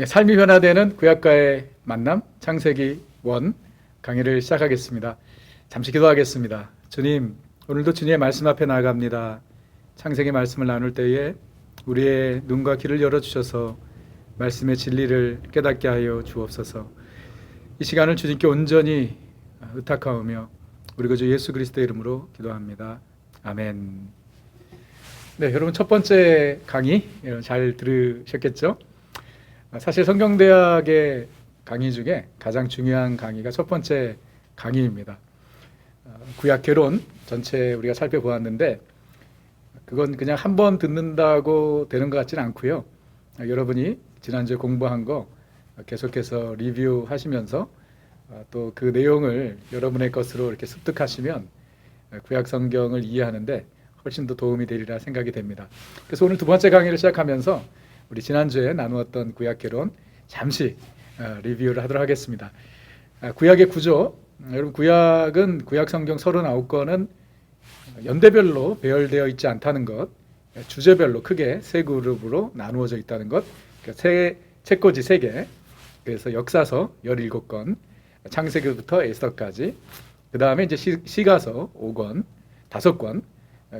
삶이 변화되는 구약과의 만남 창세기 1 강의를 시작하겠습니다. 잠시 기도하겠습니다. 주님, 오늘도 주님의 말씀 앞에 나아갑니다. 창세기 말씀을 나눌 때에 우리의 눈과 귀를 열어주셔서 말씀의 진리를 깨닫게 하여 주옵소서. 이 시간을 주님께 온전히 의탁하오며 우리 구주 예수 그리스도의 이름으로 기도합니다. 아멘. 네, 여러분 첫 번째 강의 잘 들으셨겠죠? 사실 성경대학의 강의 중에 가장 중요한 강의가 첫 번째 강의입니다. 구약 개론 전체 우리가 살펴보았는데 그건 그냥 한 번 듣는다고 되는 것 같지는 않고요. 여러분이 지난주에 공부한 거 계속해서 리뷰하시면서 또 그 내용을 여러분의 것으로 이렇게 습득하시면 구약 성경을 이해하는데 훨씬 더 도움이 되리라 생각이 됩니다. 그래서 오늘 두 번째 강의를 시작하면서 우리 지난주에 나누었던 구약 개론 잠시 리뷰를 하도록 하겠습니다. 구약의 구조, 여러분 구약은 구약 성경 39권은 연대별로 배열되어 있지 않다는 것, 주제별로 크게 세 그룹으로 나누어져 있다는 것, 세 책꽂이 3개, 그래서 역사서 17권, 창세기부터 에스더까지, 그 다음에 이제 시가서 5권, 5권,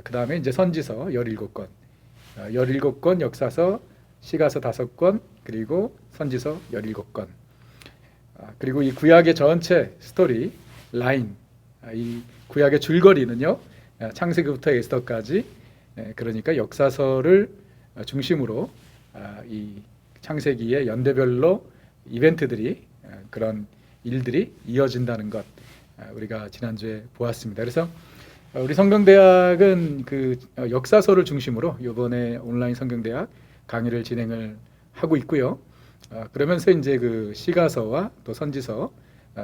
그 다음에 이제 선지서 17권, 17권 역사서, 시가서 5권, 그리고 선지서 17권. 그리고 이 구약의 전체 스토리 라인, 이 구약의 줄거리는요, 창세기부터 에스더까지, 그러니까 역사서를 중심으로 이 창세기의 연대별로 이벤트들이, 그런 일들이 이어진다는 것, 우리가 지난주에 보았습니다. 그래서 우리 성경대학은 그 역사서를 중심으로 이번에 온라인 성경대학 강의를 진행을 하고 있고요. 그러면서 이제 그 시가서와 또 선지서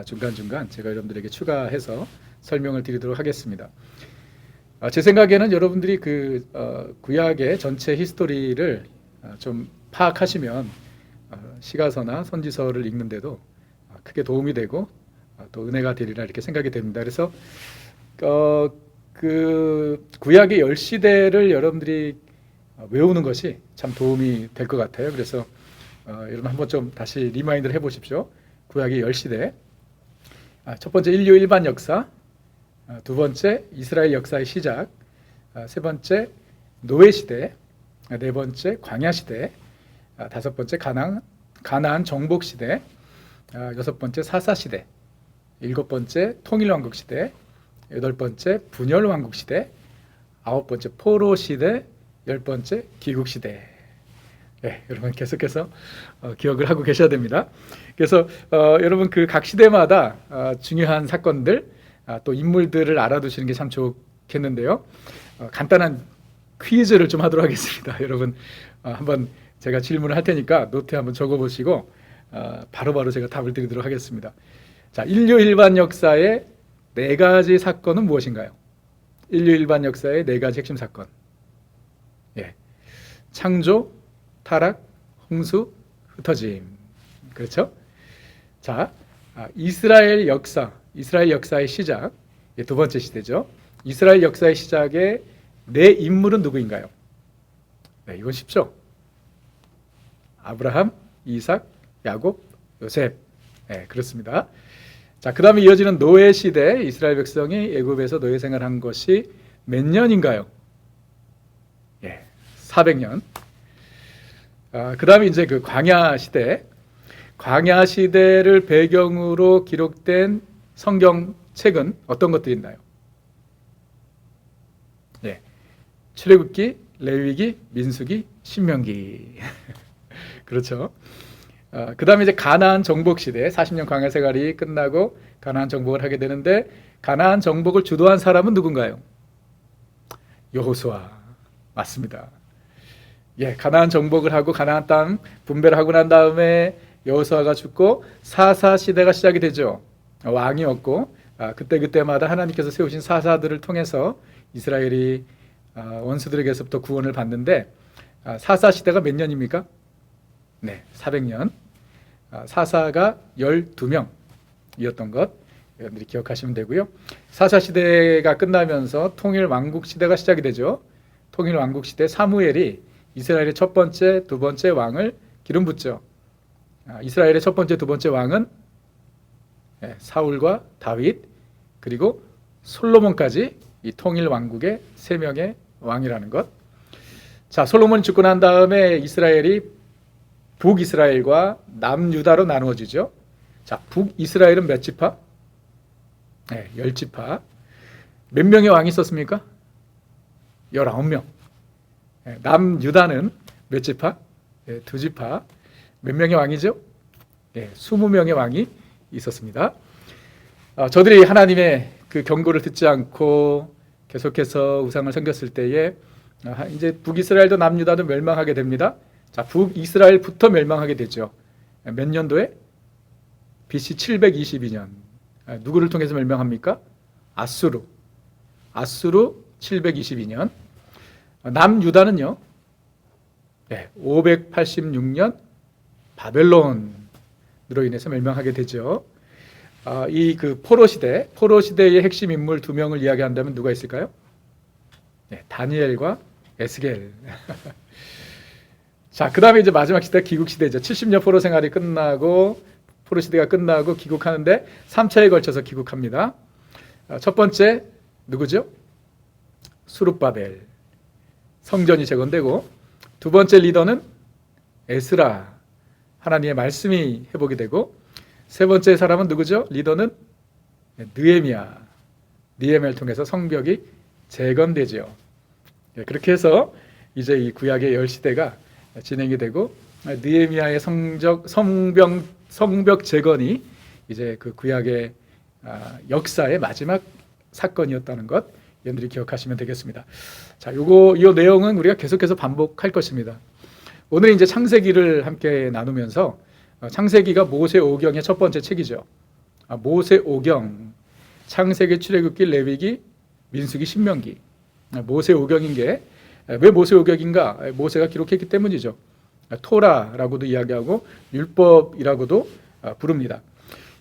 중간중간 제가 여러분들에게 추가해서 설명을 드리도록 하겠습니다. 제 생각에는 여러분들이 그 구약의 전체 히스토리를 좀 파악하시면 시가서나 선지서를 읽는데도 크게 도움이 되고 또 은혜가 되리라 이렇게 생각이 됩니다. 그래서 그 구약의 10시대를 여러분들이 외우는 것이 참 도움이 될 것 같아요. 그래서 여러분 한번 좀 다시 리마인드를 해보십시오. 구약의 10시대. 첫 번째 인류 일반 역사, 두 번째 이스라엘 역사의 시작, 세 번째 노예 시대, 네 번째 광야 시대, 다섯 번째 가나안 정복 시대, 여섯 번째 사사 시대, 일곱 번째 통일 왕국 시대, 여덟 번째 분열 왕국 시대, 아홉 번째 포로 시대, 열 번째 귀국 시대. 네, 여러분 계속해서 기억을 하고 계셔야 됩니다. 그래서 여러분 그 각 시대마다 중요한 사건들, 또 인물들을 알아두시는 게 참 좋겠는데요. 간단한 퀴즈를 좀 하도록 하겠습니다. 여러분 한번 제가 질문을 할 테니까 노트에 한번 적어보시고 바로바로 제가 답을 드리도록 하겠습니다. 자, 인류 일반 역사의 4가지 사건은 무엇인가요? 인류 일반 역사의 4가지 핵심 사건. 예, 창조, 타락, 홍수, 흩어짐. 그렇죠? 자, 이스라엘 역사의 시작, 두 번째 시대죠. 이스라엘 역사의 시작의 4인물은 누구인가요? 네, 이건 쉽죠? 아브라함, 이삭, 야곱, 요셉. 네, 그렇습니다. 자, 그 다음에 이어지는 노예 시대, 이스라엘 백성이 애굽에서 노예 생활한 것이 몇 년인가요? 예, 400년. 그 다음에 이제 그 광야 시대를 배경으로 기록된 성경책은 어떤 것들이 있나요? 예, 출애굽기, 레위기, 민수기, 신명기. 그렇죠. 그 다음에 이제 가나안 정복 시대, 40년 광야 생활이 끝나고 가나안 정복을 하게 되는데, 가나안 정복을 주도한 사람은 누군가요? 여호수아. 맞습니다. 예, 가나안 정복을 하고 가나안 땅 분배를 하고 난 다음에 여호수아가 죽고 사사 시대가 시작이 되죠. 왕이 없고 그때마다 하나님께서 세우신 사사들을 통해서 이스라엘이 원수들에게서부터 구원을 받는데, 사사 시대가 몇 년입니까? 네, 400년. 사사가 12명이었던 것 여러분들이 기억하시면 되고요. 사사 시대가 끝나면서 통일 왕국 시대가 시작이 되죠. 통일 왕국 시대 사무엘이 이스라엘의 첫 번째, 두 번째 왕을 기름 붓죠. 이스라엘의 첫 번째, 두 번째 왕은 사울과 다윗 그리고 솔로몬까지 이 통일 왕국의 세 명의 왕이라는 것. 자, 솔로몬이 죽고 난 다음에 이스라엘이 북이스라엘과 남유다로 나누어지죠. 자, 북이스라엘은 몇 지파? 10지파. 몇 명의 왕이 있었습니까? 19명. 남유다는 몇 지파? 2지파. 몇 명의 왕이죠? 20명의 왕이 있었습니다. 저들이 하나님의 그 경고를 듣지 않고 계속해서 우상을 섬겼을 때에 이제 북이스라엘도 남유다도 멸망하게 됩니다. 자, 북이스라엘부터 멸망하게 되죠. 몇 년도에? BC 722년. 누구를 통해서 멸망합니까? 아수르 722년. 남유다는요, 586년 바벨론으로 인해서 멸망하게 되죠. 이 그 포로 시대의 핵심 인물 두 명을 이야기한다면 누가 있을까요? 다니엘과 에스겔. 자, 그 다음에 이제 마지막 시대 기국 시대죠. 70년 포로 생활이 끝나고 포로 시대가 끝나고 귀국하는데 3차에 걸쳐서 귀국합니다. 첫 번째 누구죠? 수룹바벨. 성전이 재건되고, 두 번째 리더는 에스라. 하나님의 말씀이 회복이 되고, 세 번째 사람은 누구죠? 리더는 느헤미야를 통해서 성벽이 재건되죠. 그렇게 해서 이제 이 구약의 10시대가 진행이 되고, 느헤미야의 성벽 재건이 이제 그 구약의 역사의 마지막 사건이었다는 것, 여러분들이 기억하시면 되겠습니다. 자, 이 내용은 우리가 계속해서 반복할 것입니다. 오늘 이제 창세기를 함께 나누면서, 창세기가 모세오경의 첫 번째 책이죠. 모세오경, 창세기, 출애굽기, 레위기, 민수기, 신명기. 모세오경인 게 왜 모세오경인가? 모세가 기록했기 때문이죠. 토라라고도 이야기하고 율법이라고도 부릅니다.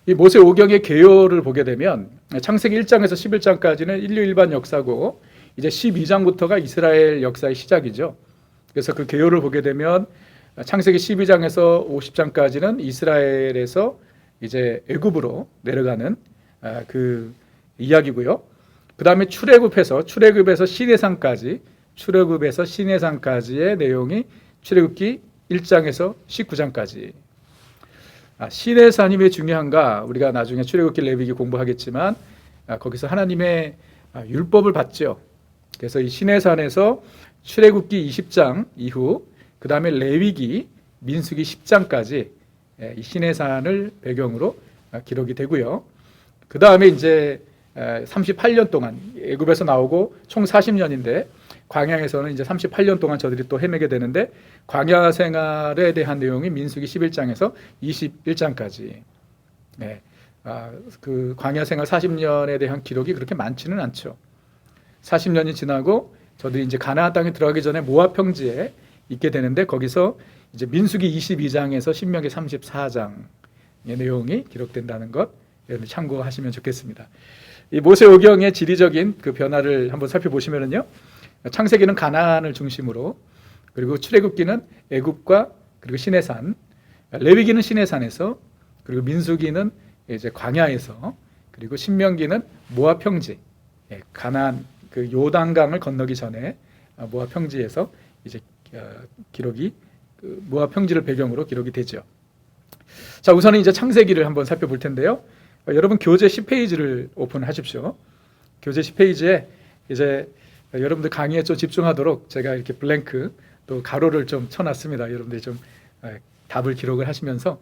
이 모세오경의 개요를 보게 되면 창세기 1장에서 11장까지는 인류 일반 역사고, 이제 12장부터가 이스라엘 역사의 시작이죠. 그래서 그 개요를 보게 되면 창세기 12장에서 50장까지는 이스라엘에서 이제 애굽으로 내려가는 그 이야기고요. 그 다음에 출애굽에서 시내산까지의 내용이 출애굽기 1장에서 19장까지. 시내산이 왜 중요한가? 우리가 나중에 출애굽기, 레위기 공부하겠지만 거기서 하나님의 율법을 받죠. 그래서 이 시내산에서 출애굽기 20장 이후, 그 다음에 레위기, 민수기 10장까지 이 시내산을 배경으로 기록이 되고요. 그 다음에 이제 38년 동안 애굽에서 나오고 총 40년인데 광야에서는 이제 38년 동안 저들이 또 헤매게 되는데, 광야 생활에 대한 내용이 민수기 11장에서 21장까지. 그 광야 생활 40년에 대한 기록이 그렇게 많지는 않죠. 40년이 지나고 저들이 이제 가나안 땅에 들어가기 전에 모압 평지에 있게 되는데, 거기서 이제 민수기 22장에서 신명기 34장의 내용이 기록된다는 것, 여러분 참고하시면 좋겠습니다. 이 모세오경의 지리적인 그 변화를 한번 살펴보시면은요, 창세기는 가나안을 중심으로, 그리고 출애굽기는 애굽과 그리고 시내산, 레위기는 시내산에서, 그리고 민수기는 이제 광야에서, 그리고 신명기는 모압 평지, 가나안 그 요단강을 건너기 전에 모압 평지에서 이제 기록이 모압 평지를 배경으로 기록이 되죠. 자, 우선은 이제 창세기를 한번 살펴볼 텐데요. 여러분 교재 10페이지를 오픈하십시오. 교재 10페이지에 이제 여러분들 강의에 좀 집중하도록 제가 이렇게 블랭크 또 가로를 좀 쳐놨습니다. 여러분들이 좀 답을 기록을 하시면서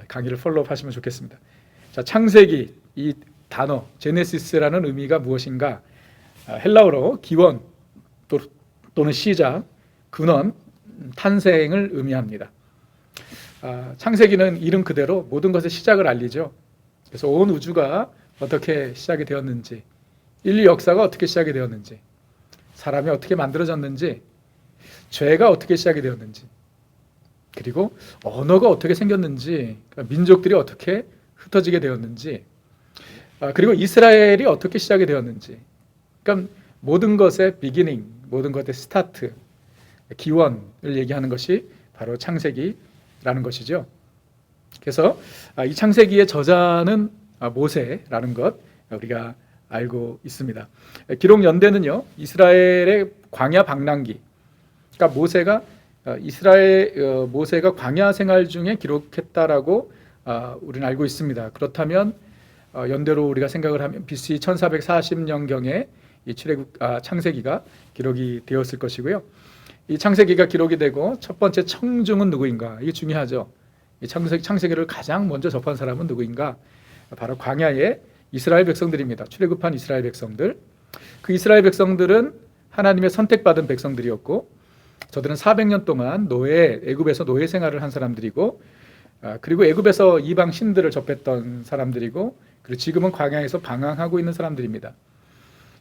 강의를 폴로업 하시면 좋겠습니다. 자, 창세기, 이 단어 제네시스라는 의미가 무엇인가? 헬라어로 기원 또는 시작, 근원, 탄생을 의미합니다. 창세기는 이름 그대로 모든 것의 시작을 알리죠. 그래서 온 우주가 어떻게 시작이 되었는지, 인류 역사가 어떻게 시작이 되었는지, 사람이 어떻게 만들어졌는지, 죄가 어떻게 시작이 되었는지, 그리고 언어가 어떻게 생겼는지, 민족들이 어떻게 흩어지게 되었는지, 그리고 이스라엘이 어떻게 시작이 되었는지, 그러니까 모든 것의 비기닝, 모든 것의 스타트, 기원을 얘기하는 것이 바로 창세기라는 것이죠. 그래서 이 창세기의 저자는 모세라는 것 우리가 알고 있습니다. 기록 연대는요, 이스라엘의 광야 방랑기, 그러니까 모세가 광야 생활 중에 기록했다라고 우리는 알고 있습니다. 그렇다면 연대로 우리가 생각을 하면 BC 1440년경에 이 창세기가 기록이 되었을 것이고요. 이 창세기가 기록이 되고 첫 번째 청중은 누구인가? 이게 중요하죠. 이 창세기를 가장 먼저 접한 사람은 누구인가? 바로 광야의 이스라엘 백성들입니다. 출애굽한 이스라엘 백성들. 그 이스라엘 백성들은 하나님의 선택받은 백성들이었고, 저들은 400년 동안 애굽에서 노예 생활을 한 사람들이고, 그리고 애굽에서 이방 신들을 접했던 사람들이고, 그리고 지금은 광야에서 방황하고 있는 사람들입니다.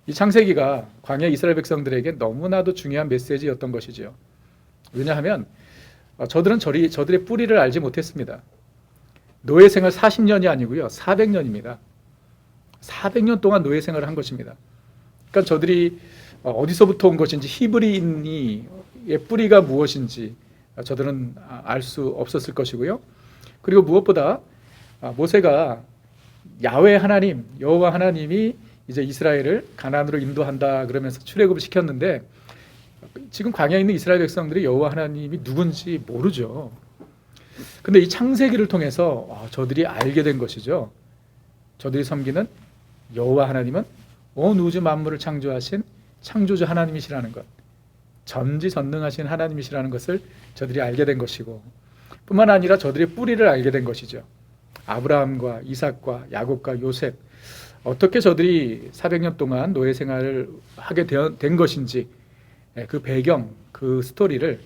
이 창세기가 광야 이스라엘 백성들에게 너무나도 중요한 메시지였던 것이죠. 왜냐하면 저들은 저들의 뿌리를 알지 못했습니다. 노예 생활 40년이 아니고요, 400년입니다. 400년 동안 노예 생활을 한 것입니다. 그러니까 저들이 어디서부터 온 것인지, 히브리인의 뿌리가 무엇인지 저들은 알 수 없었을 것이고요. 그리고 무엇보다 모세가 야훼 하나님, 여호와 하나님이 이제 이스라엘을 가나안으로 인도한다 그러면서 출애굽을 시켰는데, 지금 광야에 있는 이스라엘 백성들이 여호와 하나님이 누군지 모르죠. 근데 이 창세기를 통해서 저들이 알게 된 것이죠. 저들이 섬기는 여호와 하나님은 온 우주 만물을 창조하신 창조주 하나님이시라는 것, 전지전능하신 하나님이시라는 것을 저들이 알게 된 것이고, 뿐만 아니라 저들의 뿌리를 알게 된 것이죠. 아브라함과 이삭과 야곱과 요셉, 어떻게 저들이 400년 동안 노예 생활을 하게 된 것인지, 그 배경, 그 스토리를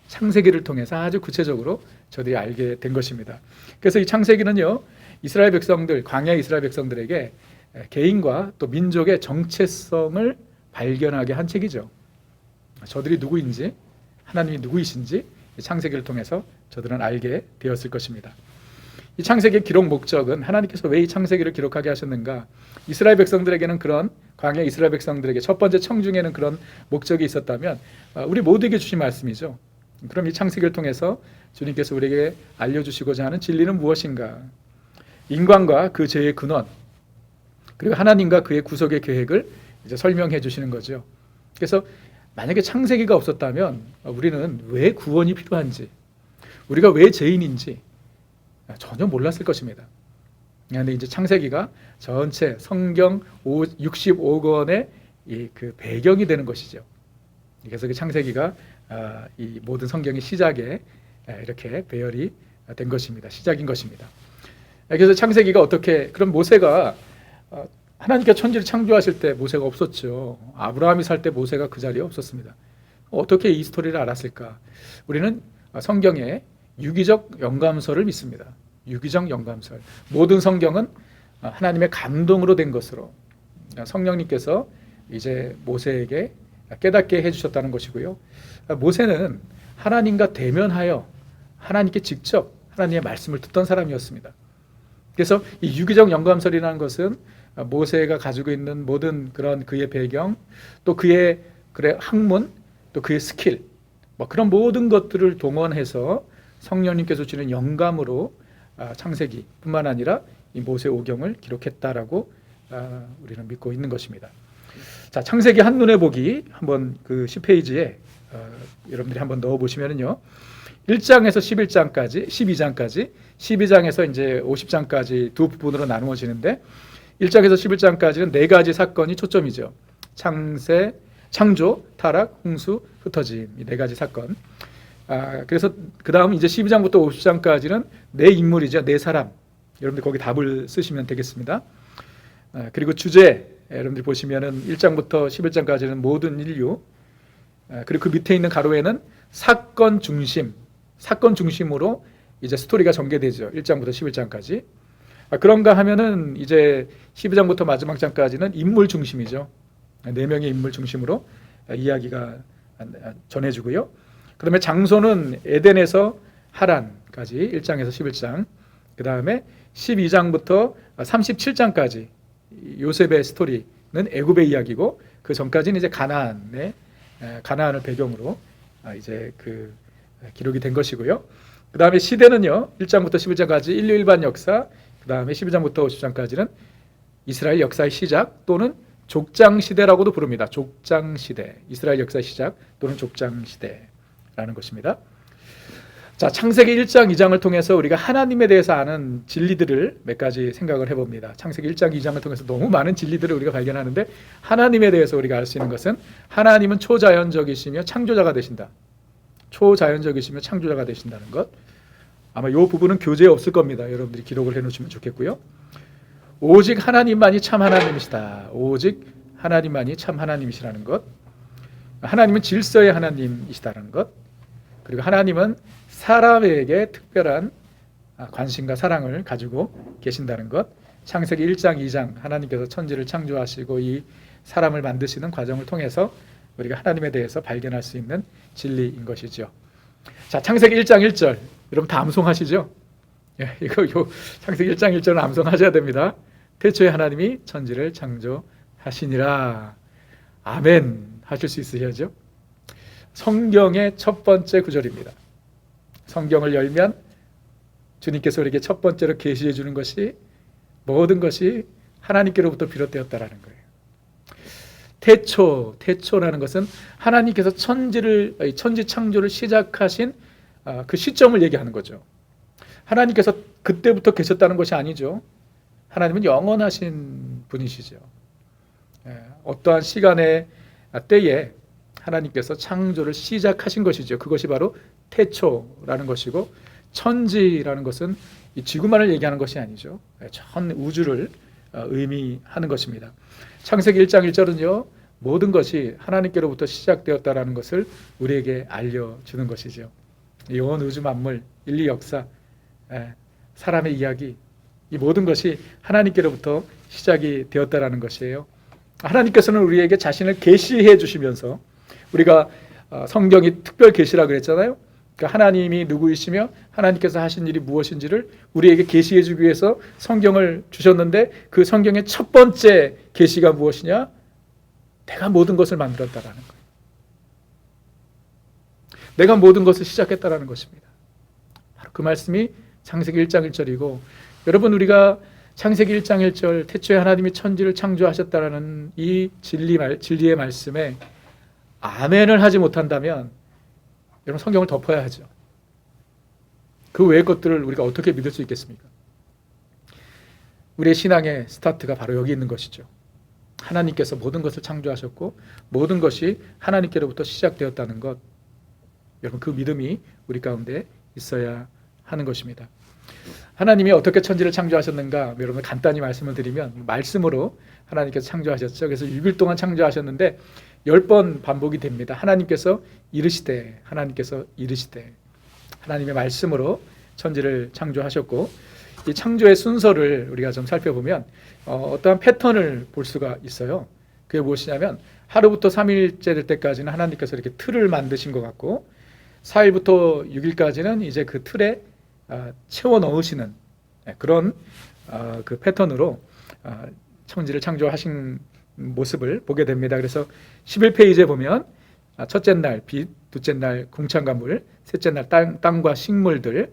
창세기를 통해서 아주 구체적으로 저들이 알게 된 것입니다. 그래서 이 창세기는요, 이스라엘 백성들, 광야 이스라엘 백성들에게 개인과 또 민족의 정체성을 발견하게 한 책이죠. 저들이 누구인지, 하나님이 누구이신지 창세기를 통해서 저들은 알게 되었을 것입니다. 이 창세기의 기록 목적은, 하나님께서 왜 이 창세기를 기록하게 하셨는가? 이스라엘 백성들에게는 그런, 광야 이스라엘 백성들에게 첫 번째 청중에는 그런 목적이 있었다면 우리 모두에게 주신 말씀이죠. 그럼 이 창세기를 통해서 주님께서 우리에게 알려주시고자 하는 진리는 무엇인가? 인간과 그 죄의 근원, 그리고 하나님과 그의 구속의 계획을 이제 설명해 주시는 거죠. 그래서 만약에 창세기가 없었다면 우리는 왜 구원이 필요한지, 우리가 왜 죄인인지 전혀 몰랐을 것입니다. 그런데 이제 창세기가 전체 성경 65권의 그 배경이 되는 것이죠. 그래서 그 창세기가 이 모든 성경의 시작에 이렇게 배열이 된 것입니다. 시작인 것입니다. 그래서 창세기가 어떻게, 그럼 모세가 하나님께서 천지를 창조하실 때 모세가 없었죠. 아브라함이 살 때 모세가 그 자리에 없었습니다. 어떻게 이 스토리를 알았을까? 우리는 성경의 유기적 영감설을 믿습니다. 유기적 영감설. 모든 성경은 하나님의 감동으로 된 것으로 성령님께서 이제 모세에게 깨닫게 해주셨다는 것이고요. 모세는 하나님과 대면하여 하나님께 직접 하나님의 말씀을 듣던 사람이었습니다. 그래서 이 유기적 영감설이라는 것은 모세가 가지고 있는 모든 그런 그의 배경, 또 그의 학문, 또 그의 스킬, 그런 모든 것들을 동원해서 성령님께서 주는 영감으로 창세기뿐만 아니라 이 모세 오경을 기록했다라고 우리는 믿고 있는 것입니다. 자, 창세기 한눈에 보기 한번 그 10페이지에 여러분들이 한번 넣어 보시면은요, 1장에서 11장까지, 12장까지, 12장에서 이제 50장까지 두 부분으로 나누어지는데, 1장에서 11장까지는 네 가지 사건이 초점이죠. 창조, 타락, 홍수, 흩어짐, 이 네 가지 사건. 그래서 그 다음 이제 12장부터 50장까지는 네 인물이죠. 네 사람. 여러분들 거기 답을 쓰시면 되겠습니다. 그리고 주제, 여러분들 보시면은 1장부터 11장까지는 모든 인류, 그리고 그 밑에 있는 가로에는 사건 중심으로 이제 스토리가 전개되죠. 1장부터 11장까지. 그런가 하면은 이제 12장부터 마지막 장까지는 인물 중심이죠. 4명의 인물 중심으로 이야기가 전해지고요. 그다음에 장소는 에덴에서 하란까지 1장에서 11장. 그 다음에 12장부터 37장까지 요셉의 스토리는 애굽의 이야기고, 그 전까지는 이제 가나안을 배경으로 이제 그 기록이 된 것이고요. 그 다음에 시대는요, 1장부터 11장까지 인류 일반 역사, 그 다음에 12장부터 50장까지는 이스라엘 역사의 시작 또는 족장시대라고도 부릅니다. 족장시대, 이스라엘 역사의 시작 또는 족장시대라는 것입니다. 자, 창세기 1장, 2장을 통해서 우리가 하나님에 대해서 아는 진리들을 몇 가지 생각을 해봅니다. 창세기 1장, 2장을 통해서 너무 많은 진리들을 우리가 발견하는데 하나님에 대해서 우리가 알 수 있는 것은 하나님은 초자연적이시며 창조자가 되신다. 초자연적이시며 창조자가 되신다는 것. 아마 이 부분은 교재에 없을 겁니다. 여러분들이 기록을 해놓으시면 좋겠고요. 오직 하나님만이 참 하나님이시다. 오직 하나님만이 참 하나님이시라는 것. 하나님은 질서의 하나님이시다는 것. 그리고 하나님은 사람에게 특별한 관심과 사랑을 가지고 계신다는 것. 창세기 1장, 2장 하나님께서 천지를 창조하시고 이 사람을 만드시는 과정을 통해서 우리가 하나님에 대해서 발견할 수 있는 진리인 것이죠. 자, 창세기 1장 1절 여러분 다 암송하시죠? 예, 이거 창세기 1장 1절은 암송하셔야 됩니다. 태초에 하나님이 천지를 창조하시니라. 아멘 하실 수 있으셔야죠. 성경의 첫 번째 구절입니다. 성경을 열면 주님께서 우리에게 첫 번째로 계시해 주는 것이 모든 것이 하나님께로부터 비롯되었다라는 거예요. 태초라는 것은 하나님께서 천지 창조를 시작하신 그 시점을 얘기하는 거죠. 하나님께서 그때부터 계셨다는 것이 아니죠. 하나님은 영원하신 분이시죠. 어떠한 시간의 때에 하나님께서 창조를 시작하신 것이죠. 그것이 바로 태초라는 것이고 천지라는 것은 이 지구만을 얘기하는 것이 아니죠. 전 우주를 의미하는 것입니다. 창세기 1장 1절은요. 모든 것이 하나님께로부터 시작되었다라는 것을 우리에게 알려주는 것이죠. 온 우주 만물, 인류 역사, 사람의 이야기 이 모든 것이 하나님께로부터 시작이 되었다라는 것이에요. 하나님께서는 우리에게 자신을 계시해 주시면서 우리가 성경이 특별 계시라 그랬잖아요. 그러니까 하나님이 누구이시며 하나님께서 하신 일이 무엇인지를 우리에게 계시해 주기 위해서 성경을 주셨는데 그 성경의 첫 번째 계시가 무엇이냐? 내가 모든 것을 만들었다라는 거예요. 내가 모든 것을 시작했다라는 것입니다. 바로 그 말씀이 창세기 1장 1절이고 여러분 우리가 창세기 1장 1절 태초에 하나님이 천지를 창조하셨다라는 이 진리의 말씀에 아멘을 하지 못한다면 여러분 성경을 덮어야 하죠. 그 외의 것들을 우리가 어떻게 믿을 수 있겠습니까? 우리의 신앙의 스타트가 바로 여기 있는 것이죠. 하나님께서 모든 것을 창조하셨고 모든 것이 하나님께로부터 시작되었다는 것. 여러분 그 믿음이 우리 가운데 있어야 하는 것입니다. 하나님이 어떻게 천지를 창조하셨는가? 여러분 간단히 말씀을 드리면 말씀으로 하나님께서 창조하셨죠. 그래서 6일 동안 창조하셨는데 10번 반복이 됩니다. 하나님께서 이르시되 하나님의 말씀으로 천지를 창조하셨고 이 창조의 순서를 우리가 좀 살펴보면 어떠한 패턴을 볼 수가 있어요. 그게 무엇이냐면 하루부터 3일째 될 때까지는 하나님께서 이렇게 틀을 만드신 것 같고 4일부터 6일까지는 이제 그 틀에 채워 넣으시는 그런 그 패턴으로 천지를 창조하신 모습을 보게 됩니다. 그래서 11페이지에 보면 첫째 날 빛, 둘째 날 궁창과 물, 셋째 날 땅과 식물들,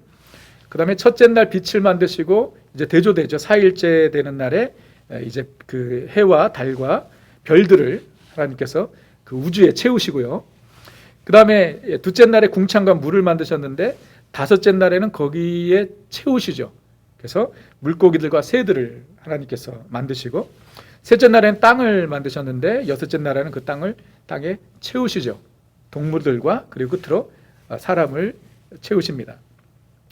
그 다음에 첫째 날 빛을 만드시고 이제 대조되죠. 4일째 되는 날에 이제 그 해와 달과 별들을 하나님께서 그 우주에 채우시고요. 그 다음에 둘째 날에 궁창과 물을 만드셨는데 다섯째 날에는 거기에 채우시죠. 그래서 물고기들과 새들을 하나님께서 만드시고 셋째 날에는 땅을 만드셨는데 여섯째 날에는 그 땅에 채우시죠. 동물들과 그리고 끝으로 사람을 채우십니다.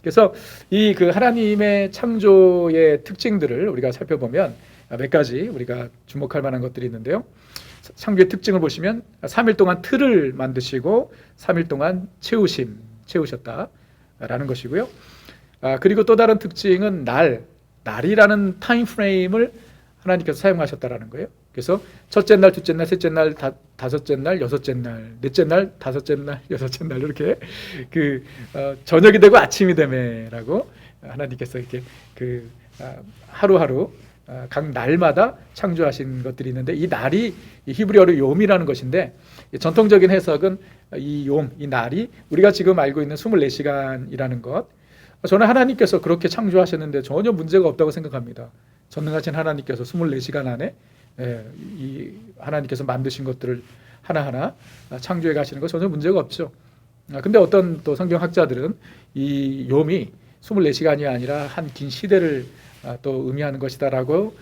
그래서 이 그 하나님의 창조의 특징들을 우리가 살펴보면 몇 가지 우리가 주목할 만한 것들이 있는데요. 창조의 특징을 보시면 3일 동안 틀을 만드시고 3일 동안 채우셨다라는 것이고요. 그리고 또 다른 특징은 날이라는 타임 프레임을 하나님께서 사용하셨다라는 거예요. 그래서 첫째 날, 둘째 날, 셋째 날, 다섯째 날, 여섯째 날, 넷째 날, 다섯째 날, 여섯째 날 이렇게 저녁이 되고 아침이 되매라고 하나님께서 이렇게 하루하루 각 날마다 창조하신 것들이 있는데 이 날이 히브리어로 욤이라는 것인데 전통적인 해석은 이 욤, 이 날이 우리가 지금 알고 있는 24시간이라는 것. 저는 하나님께서 그렇게 창조하셨는데 전혀 문제가 없다고 생각합니다. 전능하신 하나님께서 24시간 안에 이 하나님께서 만드신 것들을 하나하나 창조해 가시는 거 전혀 문제가 없죠. 근데 어떤 또 성경학자들은 이 욤이 24시간이 아니라 한 긴 시대를 또 의미하는 것이다라고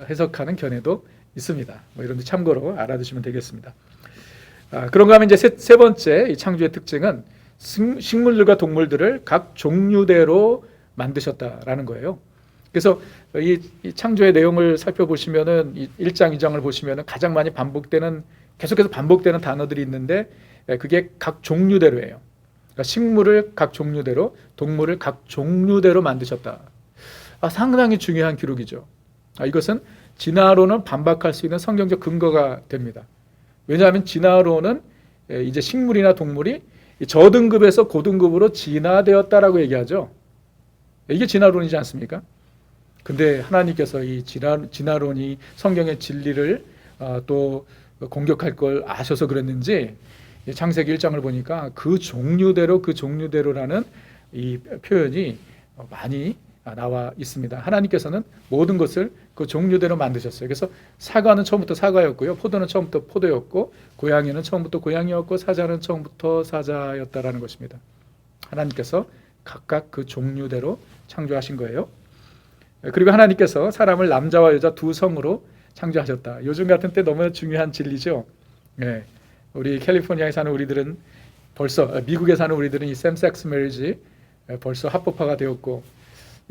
해석하는 견해도 있습니다. 뭐 이런 데 참고로 알아두시면 되겠습니다. 그런가 하면 이제 세 번째 이 창조의 특징은 식물들과 동물들을 각 종류대로 만드셨다라는 거예요. 그래서 이 창조의 내용을 살펴보시면은 1장, 2장을 보시면은 가장 많이 계속해서 반복되는 단어들이 있는데 그게 각 종류대로예요. 그러니까 식물을 각 종류대로, 동물을 각 종류대로 만드셨다. 상당히 중요한 기록이죠. 이것은 진화론은 반박할 수 있는 성경적 근거가 됩니다. 왜냐하면 진화론은 이제 식물이나 동물이 저등급에서 고등급으로 진화되었다라고 얘기하죠. 이게 진화론이지 않습니까? 근데 하나님께서 이 진화론이 성경의 진리를 또 공격할 걸 아셔서 그랬는지 창세기 1장을 보니까 그 종류대로라는 이 표현이 많이 나와 있습니다. 하나님께서는 모든 것을 그 종류대로 만드셨어요. 그래서 사과는 처음부터 사과였고요. 포도는 처음부터 포도였고, 고양이는 처음부터 고양이였고, 사자는 처음부터 사자였다라는 것입니다. 하나님께서 각각 그 종류대로 창조하신 거예요. 그리고 하나님께서 사람을 남자와 여자 두 성으로 창조하셨다. 요즘 같은 때 너무 중요한 진리죠. 우리 캘리포니아에 사는 우리들은 미국에 사는 우리들은 이 샘섹스 메리지 벌써 합법화가 되었고,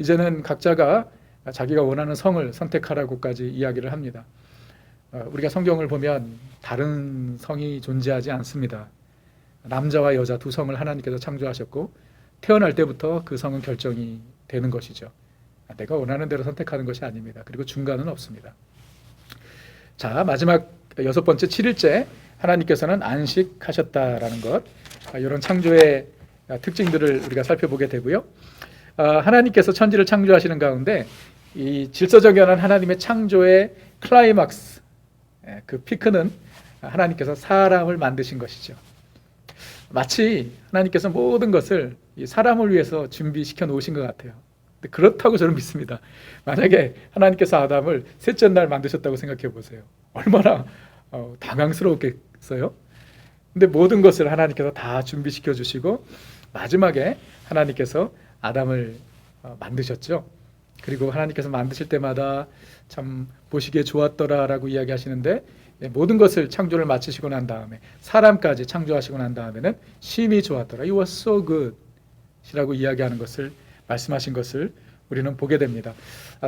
이제는 각자가 자기가 원하는 성을 선택하라고까지 이야기를 합니다. 우리가 성경을 보면 다른 성이 존재하지 않습니다. 남자와 여자 두 성을 하나님께서 창조하셨고 태어날 때부터 그 성은 결정이 되는 것이죠. 내가 원하는 대로 선택하는 것이 아닙니다. 그리고 중간은 없습니다. 자, 마지막 6번째 7일째 하나님께서는 안식하셨다라는 것, 이런 창조의 특징들을 우리가 살펴보게 되고요. 하나님께서 천지를 창조하시는 가운데 이 질서정연한 하나님의 창조의 클라이막스, 그 피크는 하나님께서 사람을 만드신 것이죠. 마치 하나님께서 모든 것을 이 사람을 위해서 준비시켜 놓으신 것 같아요. 근데 그렇다고 저는 믿습니다. 만약에 하나님께서 아담을 셋째 날 만드셨다고 생각해 보세요. 얼마나 당황스러웠겠어요? 근데 모든 것을 하나님께서 다 준비시켜 주시고 마지막에 하나님께서 아담을 만드셨죠. 그리고 하나님께서 만드실 때마다 참 보시기에 좋았더라라고 이야기하시는데 모든 것을 창조를 마치시고 난 다음에 사람까지 창조하시고 난 다음에는 심히 좋았더라. You were so good 이라고 이야기하는 것을 말씀하신 것을 우리는 보게 됩니다.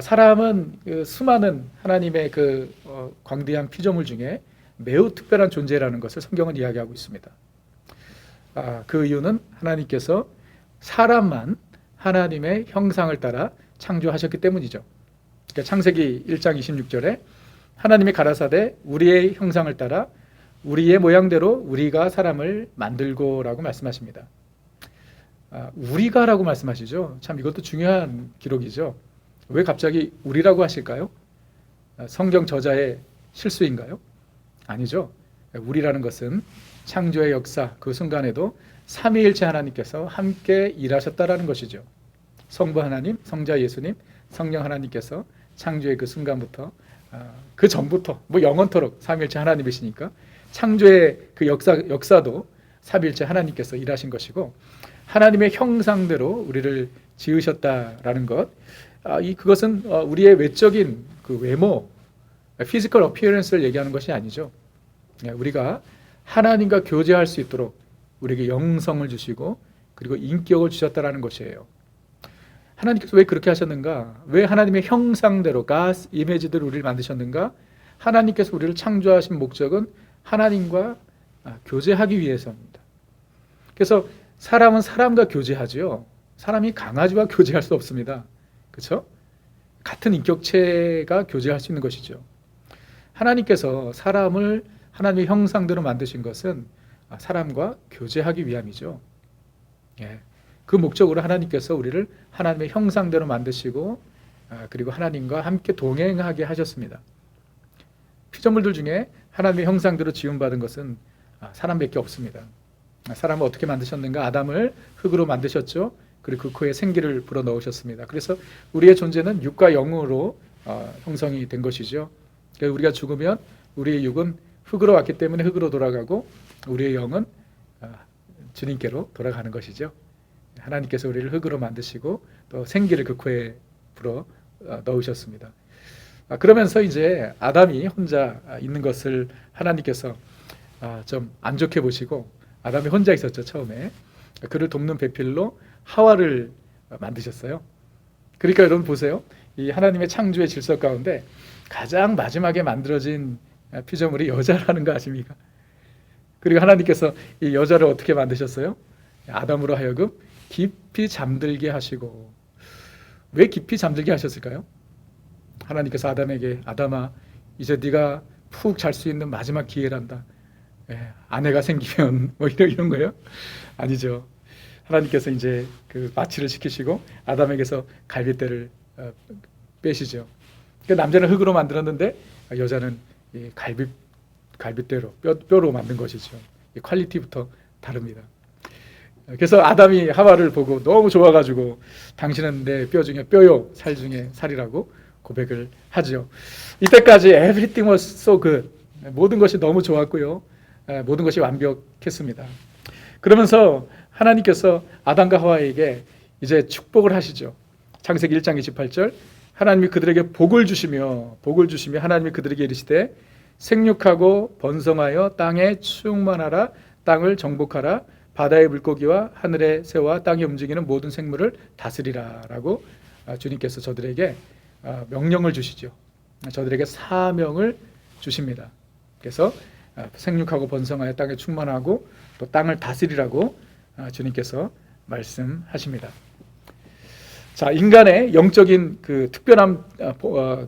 사람은 그 수많은 하나님의 그 광대한 피조물 중에 매우 특별한 존재라는 것을 성경은 이야기하고 있습니다. 그 이유는 하나님께서 사람만 하나님의 형상을 따라 창조하셨기 때문이죠. 그러니까 창세기 1장 26절에 하나님이 가라사대 우리의 형상을 따라 우리의 모양대로 우리가 사람을 만들고라고 말씀하십니다. 우리가라고 말씀하시죠. 참 이것도 중요한 기록이죠. 왜 갑자기 우리라고 하실까요? 성경 저자의 실수인가요? 아니죠. 우리라는 것은 창조의 역사 그 순간에도 삼위일체 하나님께서 함께 일하셨다라는 것이죠. 성부 하나님, 성자 예수님, 성령 하나님께서 창조의 그 순간부터 그 전부터 뭐 영원토록 삼위일체 하나님이시니까 창조의 그 역사도 삼위일체 하나님께서 일하신 것이고 하나님의 형상대로 우리를 지으셨다라는 것. 그것은 우리의 외적인 그 외모, physical appearance를 얘기하는 것이 아니죠. 우리가 하나님과 교제할 수 있도록 우리에게 영성을 주시고 그리고 인격을 주셨다라는 것이에요. 하나님께서 왜 그렇게 하셨는가? 왜 하나님의 형상대로 God's image대로 우리를 만드셨는가? 하나님께서 우리를 창조하신 목적은 하나님과 교제하기 위해서입니다. 그래서 사람은 사람과 교제하죠. 사람이 강아지와 교제할 수 없습니다. 그렇죠? 같은 인격체가 교제할 수 있는 것이죠. 하나님께서 사람을 하나님의 형상대로 만드신 것은 사람과 교제하기 위함이죠. 그 목적으로 하나님께서 우리를 하나님의 형상대로 만드시고 그리고 하나님과 함께 동행하게 하셨습니다. 피조물들 중에 하나님의 형상대로 지음받은 것은 사람밖에 없습니다. 사람을 어떻게 만드셨는가? 아담을 흙으로 만드셨죠. 그리고 그 코에 생기를 불어넣으셨습니다. 그래서 우리의 존재는 육과 영으로 형성이 된 것이죠. 그래서 우리가 죽으면 우리의 육은 흙으로 왔기 때문에 흙으로 돌아가고 우리의 영은 주님께로 돌아가는 것이죠. 하나님께서 우리를 흙으로 만드시고 또 생기를 그 코에 불어 넣으셨습니다. 그러면서 이제 아담이 혼자 있는 것을 하나님께서 좀 안 좋게 보시고, 아담이 혼자 있었죠, 처음에. 그를 돕는 배필로 하와를 만드셨어요. 그러니까 여러분 보세요. 이 하나님의 창조의 질서 가운데 가장 마지막에 만들어진 피조물이 여자라는 거 아십니까? 그리고 하나님께서 이 여자를 어떻게 만드셨어요? 아담으로 하여금 깊이 잠들게 하시고. 왜 깊이 잠들게 하셨을까요? 하나님께서 아담에게, 아담아, 이제 네가 푹 잘 수 있는 마지막 기회란다. 아내가 생기면 뭐 이런 거예요? 아니죠. 하나님께서 이제 그 마취를 시키시고 아담에게서 갈빗대를 빼시죠. 그러니까 남자는 흙으로 만들었는데 여자는 이 갈빗대로 뼈로 만든 것이죠. 이 퀄리티부터 다릅니다. 그래서 아담이 하와를 보고 너무 좋아가지고 당신은 내 뼈 중에 뼈요, 살 중에 살이라고 고백을 하죠. 이때까지 everything was so good. 모든 것이 너무 좋았고요. 모든 것이 완벽했습니다. 그러면서 하나님께서 아담과 하와에게 이제 축복을 하시죠. 창세기 1장 28절, 하나님이 그들에게 복을 주시며 하나님이 그들에게 이르시되 생육하고 번성하여 땅에 충만하라, 땅을 정복하라, 바다의 물고기와 하늘의 새와 땅에 움직이는 모든 생물을 다스리라 라고 주님께서 저들에게 명령을 주시죠. 저들에게 사명을 주십니다. 그래서 생육하고 번성하여 땅에 충만하고 또 땅을 다스리라고 주님께서 말씀하십니다. 자, 인간의 영적인 그 특별한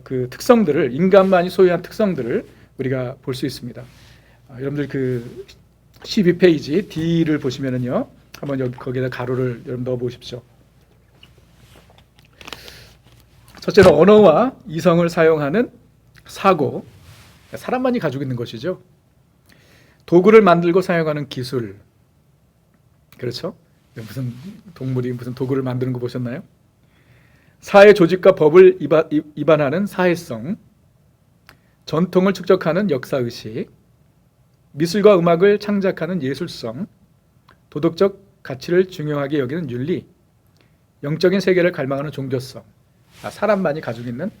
그 특성들을, 인간만이 소유한 특성들을 우리가 볼 수 있습니다. 여러분들 그 12페이지 D를 보시면은요, 한번 여기 거기에다 가로를 여러분 넣어 보십시오. 첫째는 언어와 이성을 사용하는 사고, 사람만이 가지고 있는 것이죠. 도구를 만들고 사용하는 기술, 그렇죠? 무슨 동물이 무슨 도구를 만드는 거 보셨나요? 사회 조직과 법을 위반하는 사회성, 전통을 축적하는 역사의식, 미술과 음악을 창작하는 예술성, 도덕적 가치를 중요하게 여기는 윤리, 영적인 세계를 갈망하는 종교성, 사람만이 가지고 있는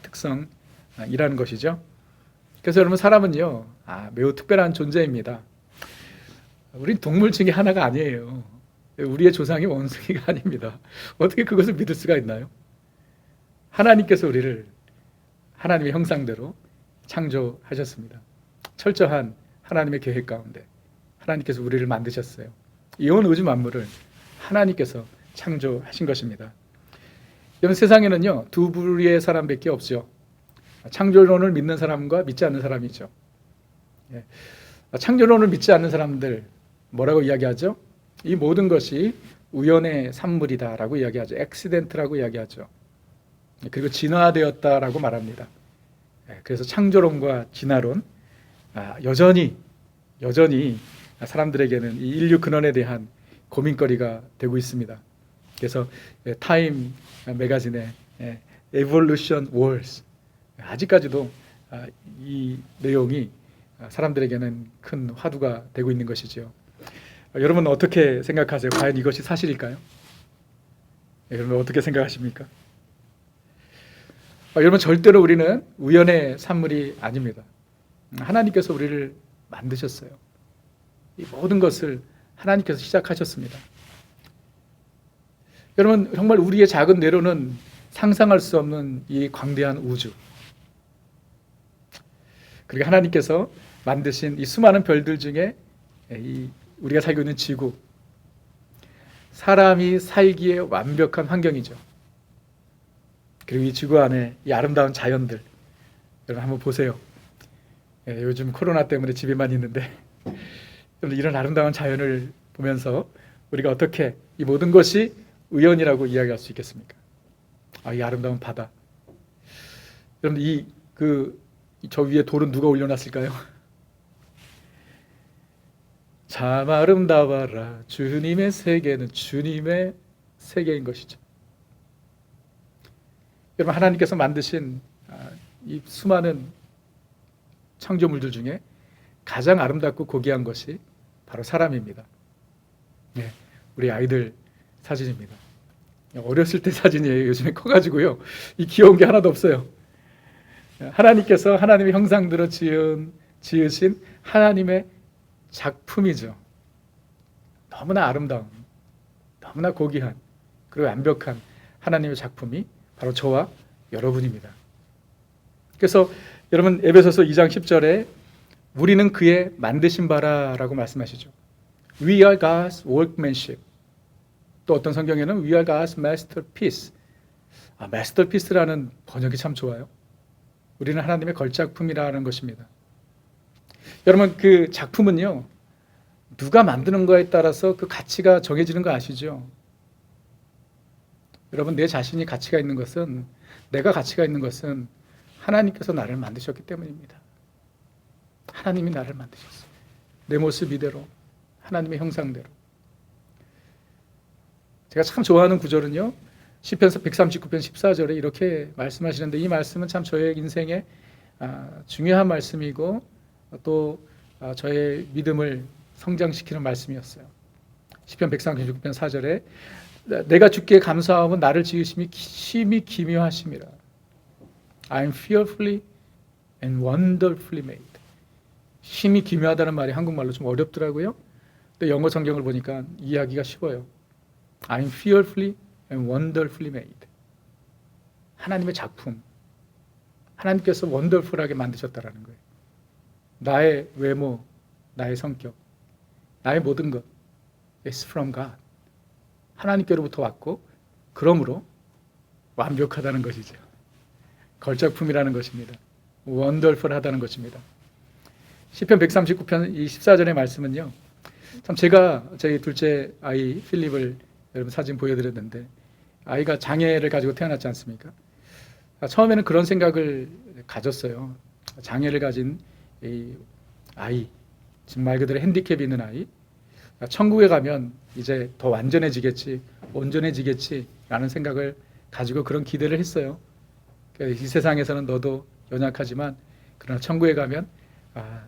특성이라는 것이죠. 그래서 여러분, 사람은요, 매우 특별한 존재입니다. 우린 동물 중에 하나가 아니에요. 우리의 조상이 원숭이가 아닙니다. 어떻게 그것을 믿을 수가 있나요? 하나님께서 우리를 하나님의 형상대로 창조하셨습니다. 철저한 하나님의 계획 가운데 하나님께서 우리를 만드셨어요. 이 온 우주 만물을 하나님께서 창조하신 것입니다. 여러분, 세상에는요, 두 부류의 사람밖에 없죠. 창조론을 믿는 사람과 믿지 않는 사람이죠. 창조론을 믿지 않는 사람들 뭐라고 이야기하죠? 이 모든 것이 우연의 산물이다라고 이야기하죠. 액시덴트라고 이야기하죠. 그리고 진화되었다라고 말합니다. 그래서 창조론과 진화론, 여전히 사람들에게는 이 인류 근원에 대한 고민거리가 되고 있습니다. 그래서 타임 매거진의 Evolution Wars, 아직까지도 이 내용이 사람들에게는 큰 화두가 되고 있는 것이죠. 여러분은 어떻게 생각하세요? 과연 이것이 사실일까요? 여러분 어떻게 생각하십니까? 여러분, 절대로 우리는 우연의 산물이 아닙니다. 하나님께서 우리를 만드셨어요. 이 모든 것을 하나님께서 시작하셨습니다. 여러분, 정말 우리의 작은 뇌로는 상상할 수 없는 이 광대한 우주, 그리고 하나님께서 만드신 이 수많은 별들 중에 우리가 살고 있는 지구, 사람이 살기에 완벽한 환경이죠. 그리고 이 지구 안에 이 아름다운 자연들, 여러분 한번 보세요. 요즘 코로나 때문에 집에만 있는데 여러분, 이런 아름다운 자연을 보면서 우리가 어떻게 이 모든 것이 우연이라고 이야기할 수 있겠습니까? 이 아름다운 바다, 여러분 저 위에 돌은 누가 올려놨을까요? 참 아름다워라. 주님의 세계는 주님의 세계인 것이죠. 여러분, 하나님께서 만드신 이 수많은 창조물들 중에 가장 아름답고 고귀한 것이 바로 사람입니다. 네, 우리 아이들 사진입니다. 어렸을 때 사진이에요. 요즘에 커가지고요, 이 귀여운 게 하나도 없어요. 하나님께서 하나님의 형상대로 지으신 하나님의 작품이죠. 너무나 아름다운, 너무나 고귀한, 그리고 완벽한 하나님의 작품이 바로 저와 여러분입니다. 그래서 여러분, 에베소서 2장 10절에 우리는 그의 만드신 바라라고 말씀하시죠. We are God's workmanship. 또 어떤 성경에는 We are God's masterpiece. masterpiece라는 번역이 참 좋아요. 우리는 하나님의 걸작품이라는 것입니다. 여러분, 그 작품은요, 누가 만드는 거에 따라서 그 가치가 정해지는 거 아시죠? 여러분, 내 자신이 가치가 있는 것은, 내가 가치가 있는 것은 하나님께서 나를 만드셨기 때문입니다. 하나님이 나를 만드셨어요. 내 모습 이대로, 하나님의 형상대로. 제가 참 좋아하는 구절은요, 시편 139편 14절에 이렇게 말씀하시는데, 이 말씀은 참 저의 인생에 중요한 말씀이고 또 저의 믿음을 성장시키는 말씀이었어요. 시편 136편 4절에 내가 주께 감사하면 나를 지으심이 심히 기묘하심이라. I'm fearfully and wonderfully made. 심히 기묘하다는 말이 한국말로 좀 어렵더라고요. 또 영어 성경을 보니까 이해하기가 쉬워요. I'm fearfully and wonderfully made. 하나님의 작품. 하나님께서 원더풀하게 만드셨다라는 거예요. 나의 외모, 나의 성격, 나의 모든 것 is from God. 하나님께로부터 왔고, 그러므로 완벽하다는 것이죠. 걸작품이라는 것입니다. 원더풀하다는 것입니다. 시편 139편 14절의 말씀은요, 참 제가 저희 둘째 아이 필립을 여러분 사진 보여드렸는데, 아이가 장애를 가지고 태어났지 않습니까? 처음에는 그런 생각을 가졌어요. 장애를 가진 이 아이, 즉 말 그대로 핸디캡이 있는 아이, 천국에 가면 이제 더 완전해지겠지, 온전해지겠지 라는 생각을 가지고 그런 기대를 했어요. 이 세상에서는 너도 연약하지만 그러나 천국에 가면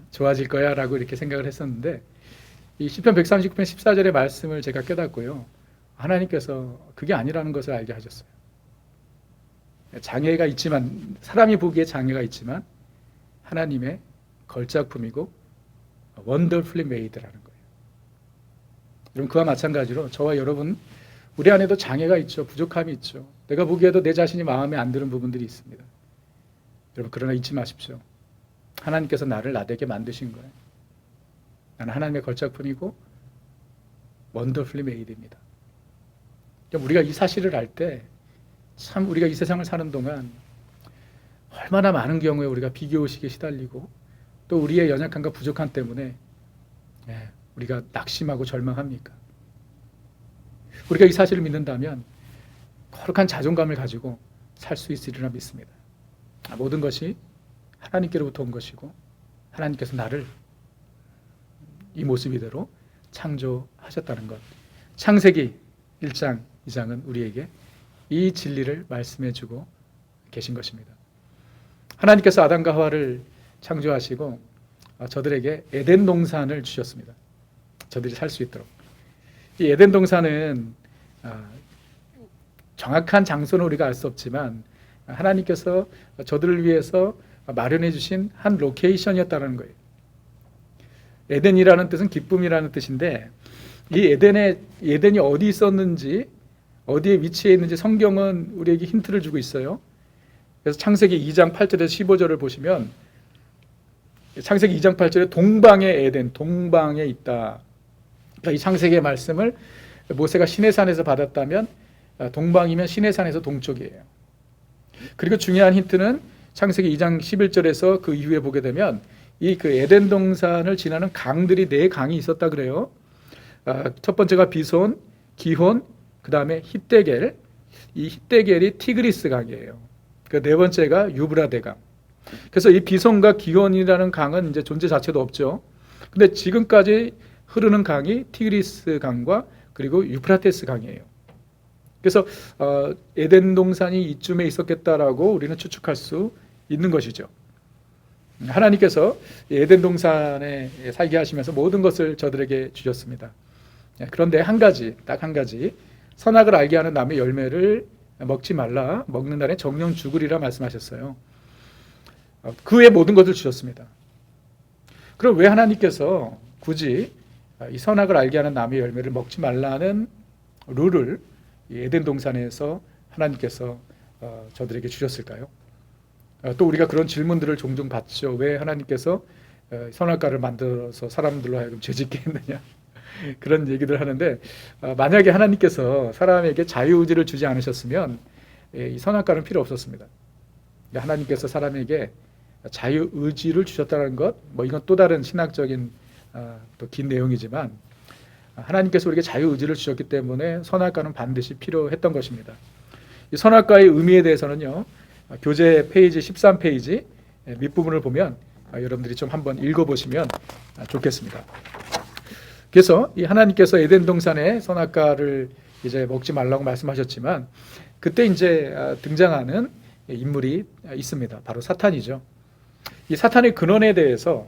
좋아질 거야 라고 이렇게 생각을 했었는데, 이 시편 139편 14절의 말씀을 제가 깨닫고요, 하나님께서 그게 아니라는 것을 알게 하셨어요. 장애가 있지만, 사람이 보기에 장애가 있지만 하나님의 걸작품이고 wonderfully made라는 거예요. 여러분, 그와 마찬가지로 저와 여러분, 우리 안에도 장애가 있죠. 부족함이 있죠. 내가 보기에도 내 자신이 마음에 안 드는 부분들이 있습니다. 여러분, 그러나 잊지 마십시오. 하나님께서 나를 나되게 만드신 거예요. 나는 하나님의 걸작품이고 wonderfully made입니다. 우리가 이 사실을 알 때, 참 우리가 이 세상을 사는 동안 얼마나 많은 경우에 우리가 비교의식에 시달리고 또 우리의 연약함과 부족함 때문에 우리가 낙심하고 절망합니까? 우리가 이 사실을 믿는다면 거룩한 자존감을 가지고 살 수 있으리라 믿습니다. 모든 것이 하나님께로부터 온 것이고 하나님께서 나를 이 모습 이대로 창조하셨다는 것. 창세기 1장, 2장은 우리에게 이 진리를 말씀해주고 계신 것입니다. 하나님께서 아담과 하와를 창조하시고 저들에게 에덴 동산을 주셨습니다. 저들이 살 수 있도록. 이 에덴 동산은 정확한 장소는 우리가 알 수 없지만 하나님께서 저들을 위해서 마련해 주신 한 로케이션이었다는 거예요. 에덴이라는 뜻은 기쁨이라는 뜻인데, 이 에덴이 어디 있었는지, 어디에 위치해 있는지 성경은 우리에게 힌트를 주고 있어요. 그래서 창세기 2장 8절에서 15절을 보시면, 창세기 2장 8절에 동방의 에덴, 동방에 있다. 그러니까 이 창세기의 말씀을 모세가 시내산에서 받았다면 동방이면 시내산에서 동쪽이에요. 그리고 중요한 힌트는 창세기 2장 11절에서 그 이후에 보게 되면 이 그 에덴 동산을 지나는 강들이 4강이 있었다 그래요. 첫 번째가 비손, 기혼, 그 다음에 히데겔. 이 히데겔이 티그리스 강이에요. 그 네 번째가 유브라데 강. 그래서 이 비송과 기혼이라는 강은 이제 존재 자체도 없죠. 근데 지금까지 흐르는 강이 티그리스 강과 그리고 유프라테스 강이에요. 그래서 에덴 동산이 이쯤에 있었겠다라고 우리는 추측할 수 있는 것이죠. 하나님께서 에덴 동산에 살게 하시면서 모든 것을 저들에게 주셨습니다. 그런데 한 가지, 딱 한 가지, 선악을 알게 하는 나무의 열매를 먹지 말라, 먹는 날에 정령 죽으리라 말씀하셨어요. 그 외에 모든 것을 주셨습니다. 그럼 왜 하나님께서 굳이 이 선악을 알게 하는 나무의 열매를 먹지 말라는 룰을 에덴 동산에서 하나님께서 저들에게 주셨을까요? 또 우리가 그런 질문들을 종종 받죠. 왜 하나님께서 선악과를 만들어서 사람들로 하여금 죄짓게 했느냐, 그런 얘기들 하는데, 만약에 하나님께서 사람에게 자유의지를 주지 않으셨으면 이 선악과는 필요 없었습니다. 하나님께서 사람에게 자유의지를 주셨다는 것, 이건 또 다른 신학적인 또 긴 내용이지만, 하나님께서 우리에게 자유의지를 주셨기 때문에 선악과는 반드시 필요했던 것입니다. 이 선악과의 의미에 대해서는요, 교재 페이지 13페이지 밑부분을 보면 여러분들이 좀 한번 읽어보시면 좋겠습니다. 그래서 이 하나님께서 에덴 동산의 선악과를 이제 먹지 말라고 말씀하셨지만, 그때 이제 등장하는 인물이 있습니다. 바로 사탄이죠. 이 사탄의 근원에 대해서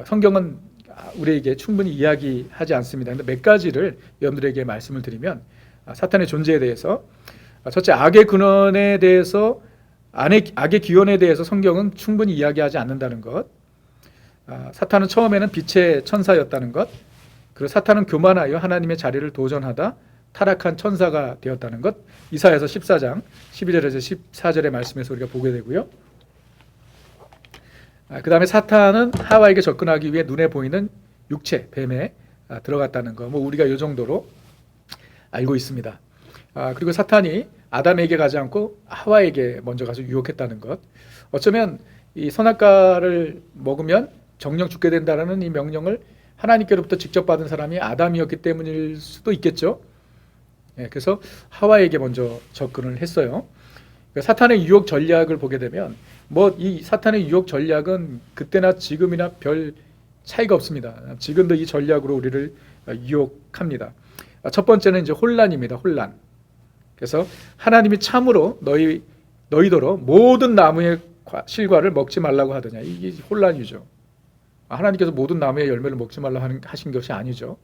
성경은 우리에게 충분히 이야기하지 않습니다. 그런데 몇 가지를 여러분들에게 말씀을 드리면, 사탄의 존재에 대해서, 첫째, 악의 근원에 대해서, 악의 기원에 대해서 성경은 충분히 이야기하지 않는다는 것, 사탄은 처음에는 빛의 천사였다는 것, 그리고 사탄은 교만하여 하나님의 자리를 도전하다 타락한 천사가 되었다는 것, 이사야서 14장 12절에서 14절의 말씀에서 우리가 보게 되고요. 그 다음에 사탄은 하와에게 접근하기 위해 눈에 보이는 육체, 뱀에 들어갔다는 거, 우리가 이 정도로 알고 있습니다. 그리고 사탄이 아담에게 가지 않고 하와에게 먼저 가서 유혹했다는 것, 어쩌면 이 선악과를 먹으면 정령 죽게 된다는 이 명령을 하나님께로부터 직접 받은 사람이 아담이었기 때문일 수도 있겠죠. 그래서 하와에게 먼저 접근을 했어요. 사탄의 유혹 전략을 보게 되면, 이 사탄의 유혹 전략은 그때나 지금이나 별 차이가 없습니다. 지금도 이 전략으로 우리를 유혹합니다. 첫 번째는 이제 혼란입니다. 혼란. 그래서 하나님이 참으로 너희더러 모든 나무의 실과를 먹지 말라고 하더냐, 이게 혼란이죠. 하나님께서 모든 나무의 열매를 먹지 말라고 하신 것이 아니죠.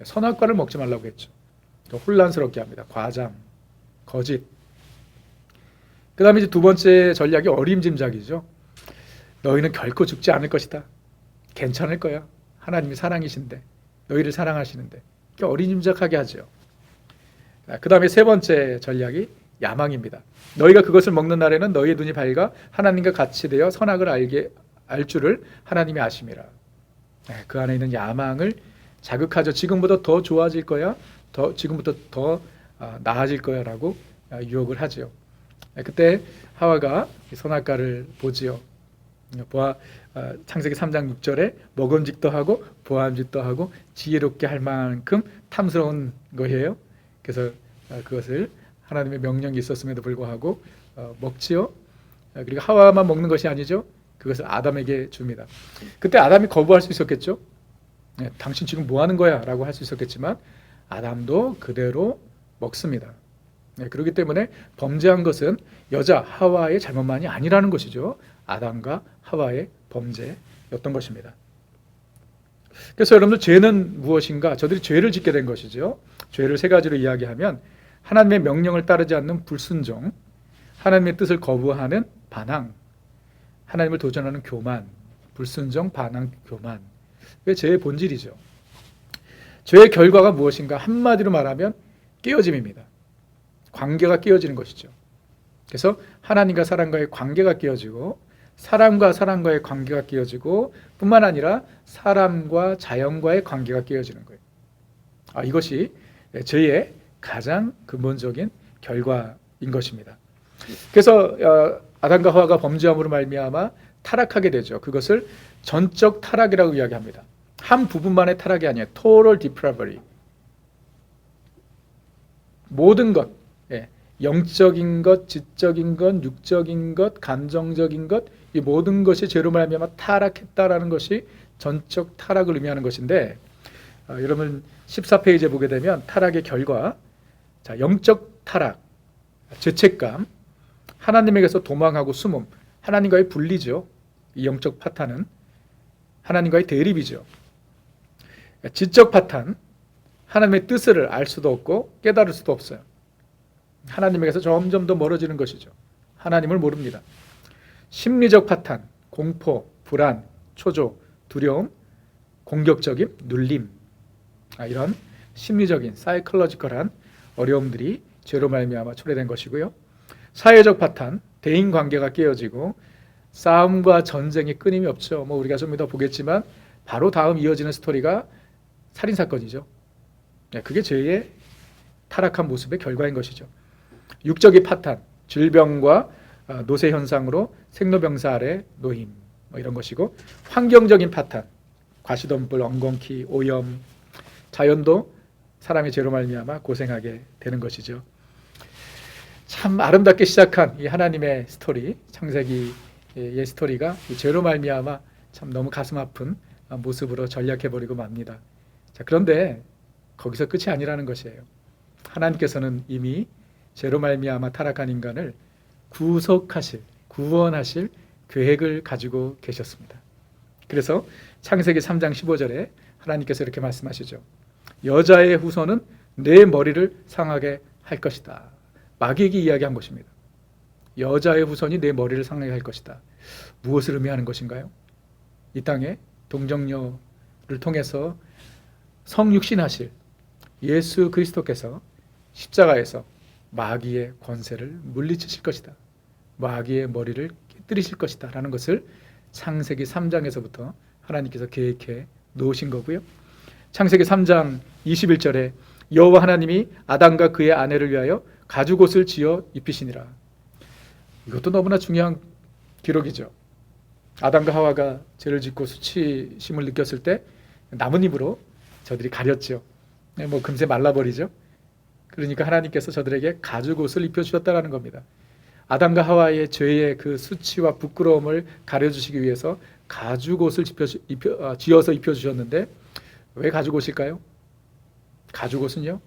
선악과를 먹지 말라고 했죠. 혼란스럽게 합니다. 과장, 거짓. 그 다음에 이제 두 번째 전략이 어림짐작이죠. 너희는 결코 죽지 않을 것이다. 괜찮을 거야. 하나님이 사랑이신데, 너희를 사랑하시는데. 어림짐작하게 하죠. 그 다음에 세 번째 전략이 야망입니다. 너희가 그것을 먹는 날에는 너희의 눈이 밝아 하나님과 같이 되어 선악을 알 줄을 하나님이 아심이라. 그 안에 있는 야망을 자극하죠. 지금보다 더 좋아질 거야. 지금부터 더 나아질 거야 라고 유혹을 하죠. 그때 하와가 선악과를 보지요. 창세기 3장 6절에 먹음직도 하고 보암직도 하고 지혜롭게 할 만큼 탐스러운 거예요. 그래서 그것을 하나님의 명령이 있었음에도 불구하고 먹지요. 그리고 하와만 먹는 것이 아니죠. 그것을 아담에게 줍니다. 그때 아담이 거부할 수 있었겠죠. 당신 지금 뭐 하는 거야? 라고 할 수 있었겠지만 아담도 그대로 먹습니다. 그렇기 때문에 범죄한 것은 여자 하와의 잘못만이 아니라는 것이죠. 아담과 하와의 범죄였던 것입니다. 그래서 여러분들, 죄는 무엇인가? 저들이 죄를 짓게 된 것이죠. 죄를 세 가지로 이야기하면, 하나님의 명령을 따르지 않는 불순종, 하나님의 뜻을 거부하는 반항, 하나님을 도전하는 교만. 불순종, 반항, 교만. 그게 죄의 본질이죠. 죄의 결과가 무엇인가? 한마디로 말하면 깨어짐입니다. 관계가 깨어지는 것이죠. 그래서 하나님과 사람과의 관계가 깨어지고, 사람과 사람과의 관계가 깨어지고, 뿐만 아니라 사람과 자연과의 관계가 깨어지는 거예요. 이것이 죄의 가장 근본적인 결과인 것입니다. 그래서 아담과 하와가 범죄함으로 말미암아 타락하게 되죠. 그것을 전적 타락이라고 이야기합니다. 한 부분만의 타락이 아니에요. Total depravity. 모든 것, 영적인 것, 지적인 것, 육적인 것, 감정적인 것, 이 모든 것이 죄로 말미암아 타락했다라는 것이 전적 타락을 의미하는 것인데, 여러분 14페이지에 보게 되면 타락의 결과, 자, 영적 타락, 죄책감, 하나님에게서 도망하고 숨음, 하나님과의 분리죠. 이 영적 파탄은 하나님과의 대립이죠. 지적 파탄, 하나님의 뜻을 알 수도 없고 깨달을 수도 없어요. 하나님에게서 점점 더 멀어지는 것이죠. 하나님을 모릅니다. 심리적 파탄, 공포, 불안, 초조, 두려움, 공격적인 눌림, 이런 심리적인 사이클로지컬한 어려움들이 죄로 말미암아 초래된 것이고요. 사회적 파탄, 대인 관계가 깨어지고 싸움과 전쟁이 끊임이 없죠. 우리가 좀 이따 보겠지만 바로 다음 이어지는 스토리가 살인 사건이죠. 그게 죄의 타락한 모습의 결과인 것이죠. 육적인 파탄, 질병과 노쇠 현상으로 생로병사 아래 노임, 이런 것이고, 환경적인 파탄, 과시덤불, 엉겅퀴, 오염, 자연도 사람의 죄로 말미암아 고생하게 되는 것이죠. 참 아름답게 시작한 이 하나님의 스토리, 창세기의 스토리가 이 죄로 말미암아 참 너무 가슴 아픈 모습으로 전락해버리고 맙니다. 자, 그런데 거기서 끝이 아니라는 것이에요. 하나님께서는 이미 죄로 말미암아 타락한 인간을 구속하실, 구원하실 계획을 가지고 계셨습니다. 그래서 창세기 3장 15절에 하나님께서 이렇게 말씀하시죠. 여자의 후손은 내 머리를 상하게 할 것이다. 마귀에게 이야기한 것입니다. 여자의 후손이 내 머리를 상하게 할 것이다. 무엇을 의미하는 것인가요? 이 땅에 동정녀를 통해서 성육신하실 예수 그리스도께서 십자가에서 마귀의 권세를 물리치실 것이다. 마귀의 머리를 깨뜨리실 것이다 라는 것을 창세기 3장에서부터 하나님께서 계획해 놓으신 거고요. 창세기 3장 21절에 여호와 하나님이 아담과 그의 아내를 위하여 가죽옷을 지어 입히시니라. 이것도 너무나 중요한 기록이죠. 아담과 하와가 죄를 짓고 수치심을 느꼈을 때 나뭇잎으로 저들이 가렸죠. 금세 말라버리죠. 그러니까 하나님께서 저들에게 가죽옷을 입혀주셨다는 겁니다. 아담과 하와의 죄의 그 수치와 부끄러움을 가려주시기 위해서 가죽옷을 지어서 입혀주셨는데, 왜 가죽옷일까요? 가죽옷은요,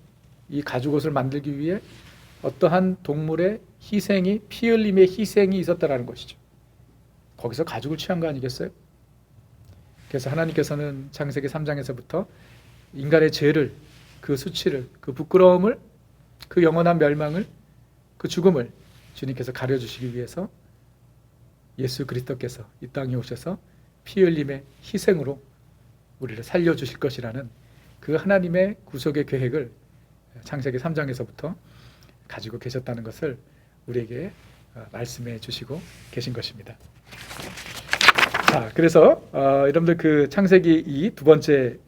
이 가죽옷을 만들기 위해 어떠한 동물의 희생이, 피 흘림의 희생이 있었다라는 것이죠. 거기서 가죽을 취한 거 아니겠어요? 그래서 하나님께서는 창세기 3장에서부터 인간의 죄를, 그 수치를, 그 부끄러움을, 그 영원한 멸망을, 그 죽음을 주님께서 가려주시기 위해서 예수 그리스도께서 이 땅에 오셔서 피 흘림의 희생으로 우리를 살려주실 것이라는 그 하나님의 구속의 계획을 창세기 3장에서부터 가지고 계셨다는 것을 우리에게 말씀해 주시고 계신 것입니다. 자, 그래서 여러분들 그 창세기 2 두 번째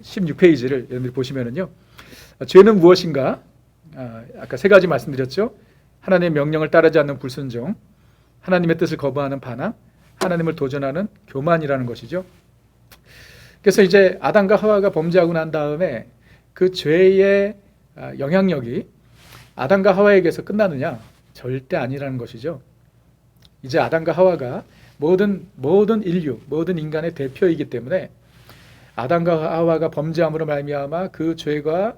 16페이지를 여러분들 보시면은요, 죄는 무엇인가? 아까 세 가지 말씀드렸죠. 하나님의 명령을 따르지 않는 불순종, 하나님의 뜻을 거부하는 반항, 하나님을 도전하는 교만이라는 것이죠. 그래서 이제 아담과 하와가 범죄하고 난 다음에 그 죄의 영향력이 아담과 하와에게서 끝나느냐? 절대 아니라는 것이죠. 이제 아담과 하와가 모든 인류, 모든 인간의 대표이기 때문에 아담과 하와가 범죄함으로 말미암아 그 죄가